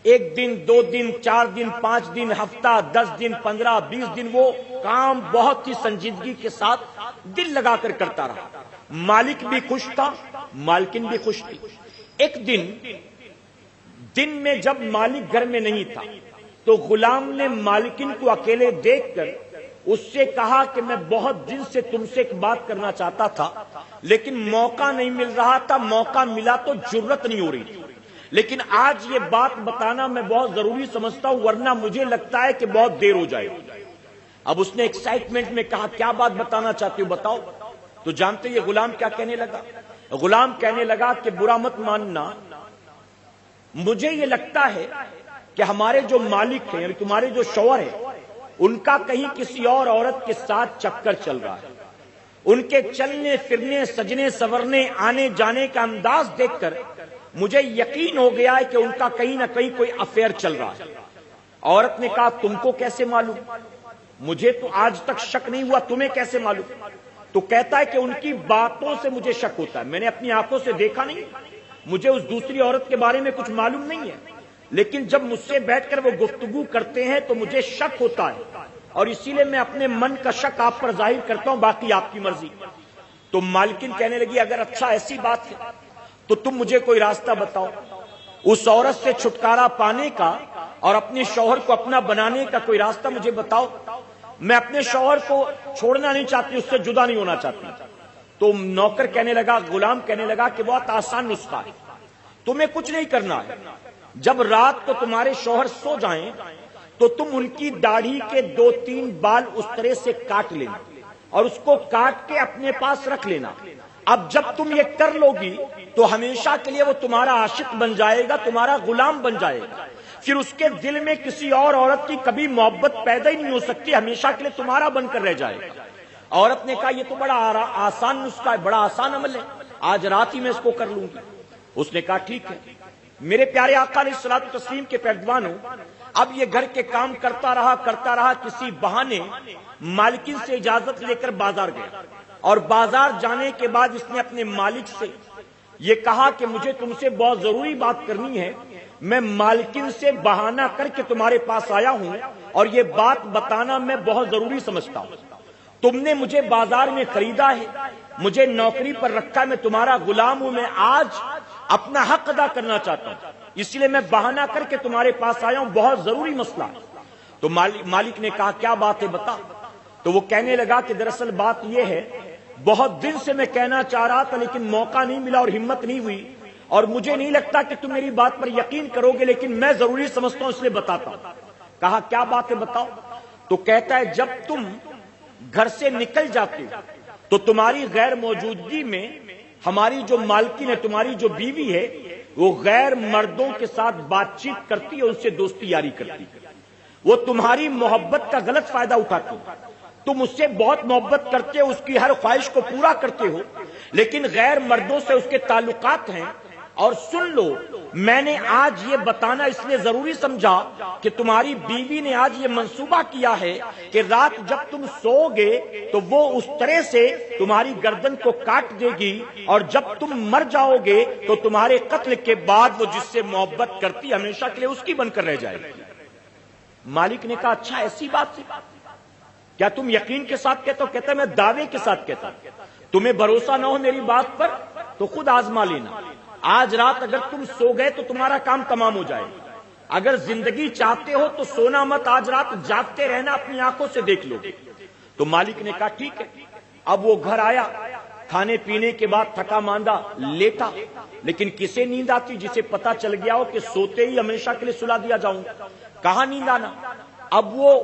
1 دن 2 دن 4 دن 5 دن, ہفتہ 10 دن 15 20 دن وہ کام بہت ہی سنجیدگی کے ساتھ دل لگا کر کرتا رہا. مالک بھی خوش تھا, مالکن بھی خوش تھی. ایک دن میں جب مالک گھر میں نہیں تھا تو غلام نے مالکن کو اکیلے دیکھ کر اس سے کہا کہ میں بہت دن سے تم سے ایک بات کرنا چاہتا تھا لیکن موقع نہیں مل رہا تھا, موقع ملا تو جرت نہیں ہو رہی تھی, لیکن آج یہ بات بتانا میں بہت ضروری سمجھتا ہوں ورنہ مجھے لگتا ہے کہ بہت دیر ہو جائے. اب اس نے ایکسائٹمنٹ میں کہا کیا بات بتانا چاہتے ہو بتاؤ. تو جانتے یہ غلام کیا کہنے لگا؟ غلام کہنے لگا کہ برا مت ماننا, مجھے یہ لگتا ہے کہ ہمارے جو مالک ہیں یعنی تمہارے جو شوہر ہیں ان کا کہیں کسی اور عورت کے ساتھ چکر چل رہا ہے. ان کے چلنے پھرنے, سجنے سورنے, آنے جانے کا انداز دیکھ کر مجھے یقین ہو گیا ہے کہ ان کا کہیں نہ کہیں کوئی افیئر چل رہا ہے. عورت نے کہا تم کو کیسے معلوم؟ مجھے تو آج تک شک نہیں ہوا, تمہیں کیسے معلوم؟ تو کہتا ہے کہ ان کی باتوں سے مجھے شک ہوتا ہے, میں نے اپنی آنکھوں سے دیکھا نہیں, مجھے اس دوسری عورت کے بارے میں کچھ معلوم نہیں ہے, لیکن جب مجھ سے بیٹھ کر وہ گفتگو کرتے ہیں تو مجھے شک ہوتا ہے اور اسی لیے میں اپنے من کا شک آپ پر ظاہر کرتا ہوں, باقی آپ کی مرضی. تو مالکن کہنے لگی اگر اچھا ایسی بات ہے تو تم مجھے کوئی راستہ بتاؤ اس عورت سے چھٹکارا پانے کا اور اپنے شوہر کو اپنا بنانے کا, کوئی راستہ مجھے بتاؤ, میں اپنے شوہر کو چھوڑنا نہیں چاہتی, اس سے جدا نہیں ہونا چاہتی. تو نوکر کہنے لگا, غلام کہنے لگا کہ بہت آسان نسخہ ہے, تمہیں کچھ نہیں کرنا ہے, جب رات کو تمہارے شوہر سو جائیں تو تم ان کی داڑھی کے 2-3 بال اس طرح سے کاٹ لینا اور اس کو کاٹ کے اپنے پاس رکھ لینا. اب جب تم یہ کر لو گی تو ہمیشہ کے لیے وہ تمہارا عاشق بن جائے گا, تمہارا غلام بن جائے گا. پھر اس کے دل میں کسی اور عورت کی کبھی محبت پیدا ہی نہیں ہو سکتی, ہمیشہ کے لیے تمہارا بن کر رہ جائے گا. عورت نے کہا یہ تو بڑا آسان نسخہ ہے, بڑا آسان عمل ہے, آج رات ہی میں اس کو کر لوں گی. اس نے کہا ٹھیک ہے. میرے پیارے آقا علیہ الصلوۃ والتسلیم کے پیروانوں, اب یہ گھر کے کام کرتا رہا, کسی بہانے مالکن سے اجازت لے کر بازار گیا, اور بازار جانے کے بعد اس نے اپنے مالک سے یہ کہا کہ مجھے تم سے بہت ضروری بات کرنی ہے, میں مالکن سے بہانہ کر کے تمہارے پاس آیا ہوں اور یہ بات بتانا میں بہت ضروری سمجھتا ہوں. تم نے مجھے بازار میں خریدا ہے, مجھے نوکری پر رکھا ہے, میں تمہارا غلام ہوں, میں آج اپنا حق ادا کرنا چاہتا ہوں, اس لیے میں بہانہ کر کے تمہارے پاس آیا ہوں, بہت ضروری مسئلہ ہے. تو مالک نے کہا کیا بات ہے بتا. تو وہ کہنے لگا کہ دراصل بات یہ ہے, بہت دن سے میں کہنا چاہ رہا تھا لیکن موقع نہیں ملا اور ہمت نہیں ہوئی, اور مجھے نہیں لگتا کہ تم میری بات پر یقین کرو گے, لیکن میں ضروری سمجھتا ہوں اس لیے بتاتا ہوں. کہا کیا بات ہے بتاؤ. تو کہتا ہے جب تم گھر سے نکل جاتے تو تمہاری غیر موجودگی میں ہماری جو مالکن ہے, تمہاری جو بیوی ہے, وہ غیر مردوں کے ساتھ بات چیت کرتی ہے, ان سے دوستی یاری کرتی ہے. وہ تمہاری محبت کا غلط فائدہ اٹھاتی ہے. تم اس سے بہت محبت کرتے ہو, اس کی ہر خواہش کو پورا کرتے ہو, لیکن غیر مردوں سے اس کے تعلقات ہیں. اور سن لو, میں نے آج یہ بتانا اس لیے ضروری سمجھا کہ تمہاری بیوی نے آج یہ منصوبہ کیا ہے کہ رات جب تم سو گے تو وہ اس طرح سے تمہاری گردن کو کاٹ دے گی, اور جب تم مر جاؤ گے تو تمہارے قتل کے بعد وہ جس سے محبت کرتی ہمیشہ کے لیے اس کی بن کر رہ جائے گی. مالک نے کہا اچھا ایسی بات ہے, کیا تم یقین کے ساتھ کہتے ہو؟ کہتا ہے میں دعوے کے ساتھ کہتا ہوں. تمہیں بھروسہ نہ ہو میری بات پر تو خود آزما لینا. آج رات اگر تم سو گئے تو تمہارا کام تمام ہو جائے. اگر زندگی چاہتے ہو تو سونا مت, آج رات جاگتے رہنا, اپنی آنکھوں سے دیکھ لو. تو مالک نے کہا ٹھیک ہے. اب وہ گھر آیا, کھانے پینے کے بعد تھکا ماندہ لیٹا, لیکن کسے نیند آتی جسے پتا چل گیا ہو کہ سوتے ہی ہمیشہ کے لیے سلا دیا جاؤں, کہاں نیند آنا. اب وہ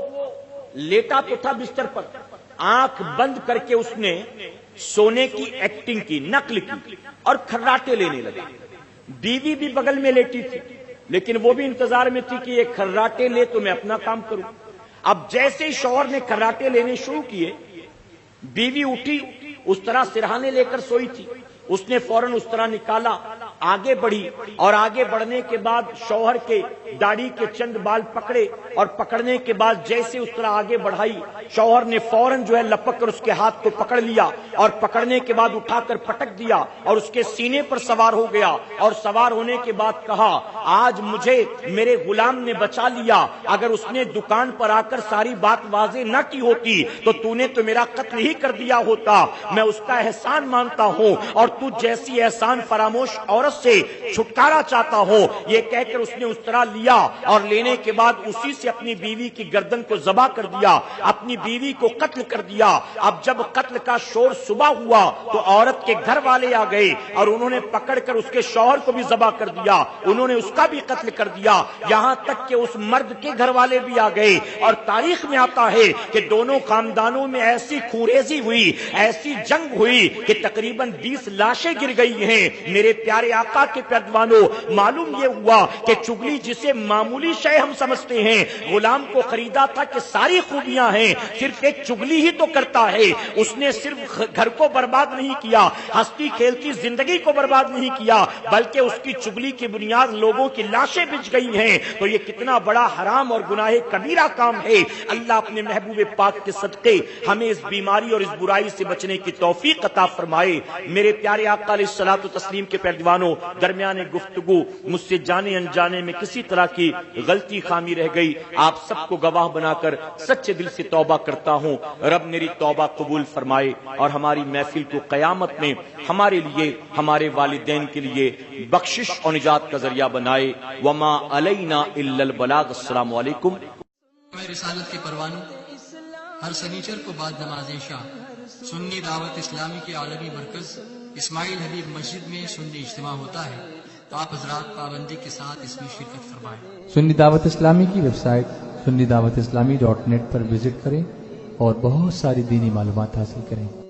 لیٹا تو تھا بستر پر, آنکھ بند کر کے اس نے سونے کی ایکٹنگ کی, نقل کی, اور کھراٹے لینے لگا. بیوی بھی بغل میں لیٹی تھی, لیکن وہ بھی انتظار میں تھی کہ یہ کھراٹے لے تو میں اپنا کام کروں. اب جیسے ہی شوہر نے کھراٹے لینے شروع کیے, بیوی اٹھی, اس طرح سرہانے لے کر سوئی تھی, اس نے فوراً اس طرح نکالا, آگے بڑھی, اور آگے بڑھنے کے بعد شوہر کے داڑھی کے چند بال پکڑے, اور پکڑنے کے بعد جیسے اس طرح آگے بڑھائی, شوہر نے فوراً جو ہے لپک کر اس کے ہاتھ کو پکڑ لیا, اور پکڑنے کے بعد اٹھا کر پٹک دیا, اور اس کے سینے پر سوار ہو گیا, اور سوار ہونے کے بعد کہا آج مجھے میرے غلام نے بچا لیا, اگر اس نے دکان پر آ کر ساری بات واضح نہ کی ہوتی تو تو نے تو میرا قتل ہی کر دیا ہوتا. میں اس کا احسان مانتا ہوں, اور تو جیسی احسان فراموش عورت سے چھٹکارا چاہتا ہو. یہ کہہ کر اس نے اس طرح لیا, اور لینے کے بعد اسی سے اپنی بیوی کی گردن کو ذبح کر دیا, اپنی بیوی کو قتل کر دیا. اب جب قتل کا شور صبح ہوا تو عورت کے گھر والے آ گئے, اور انہوں نے پکڑ کر اس کے شوہر کو بھی ذبح کر دیا, انہوں نے اس کا بھی قتل کر دیا, یہاں تک کہ اس مرد کے گھر والے بھی آ گئے. اور تاریخ میں آتا ہے کہ دونوں خاندانوں میں ایسی خونریزی ہوئی, ایسی جنگ ہوئی کہ تقریباً 20 لاشیں گر گئی ہیں. میرے پیارے آقا کے پیروانوں, معلوم یہ ہوا کہ چگلی جسے معمولی شے ہم سمجھتے ہیں, غلام کو خریدا تھا کہ ساری خوبیاں ہیں, صرف ایک چگلی ہی تو کرتا ہے. اس نے صرف گھر کو برباد نہیں کیا, ہستی کھیلتی زندگی کو برباد نہیں کیا, بلکہ اس کی چگلی کی بنیاد لوگوں کی لاشیں بچ گئی ہیں. تو یہ کتنا بڑا حرام اور گناہ کبیرہ کام ہے. اللہ اپنے محبوب پاک کے صدقے ہمیں اس بیماری اور اس برائی سے بچنے کی توفیق عطا فرمائے. میرے پیارے آقا علیہ الصلوۃ والتسلیم کے پیروانوں, درمیان گفتگو مجھ سے جانے انجانے میں کسی طرح کی غلطی خامی رہ گئی, آپ سب کو گواہ بنا کر سچے دل سے توبہ کرتا ہوں. رب میری توبہ قبول فرمائے, اور ہماری محفل کو قیامت میں ہمارے لیے, ہمارے والدین کے لیے بخشش اور نجات کا ذریعہ بنائے. وما علینا الا البلاغ. السلام علیکم. رسالت کے پروانوں, ہر سنیچر کو بعد نماز عشاء سنی دعوت اسلامی کے عالمی مرکز اسماعیل حبیب مسجد میں سنی اجتماع ہوتا ہے. آپ حضرات پابندی کے ساتھ اس میں شرکت فرمائیں. سنی دعوت اسلامی کی ویب سائٹ sunnidawatislamי.net پر وزٹ کریں اور بہت ساری دینی معلومات حاصل کریں۔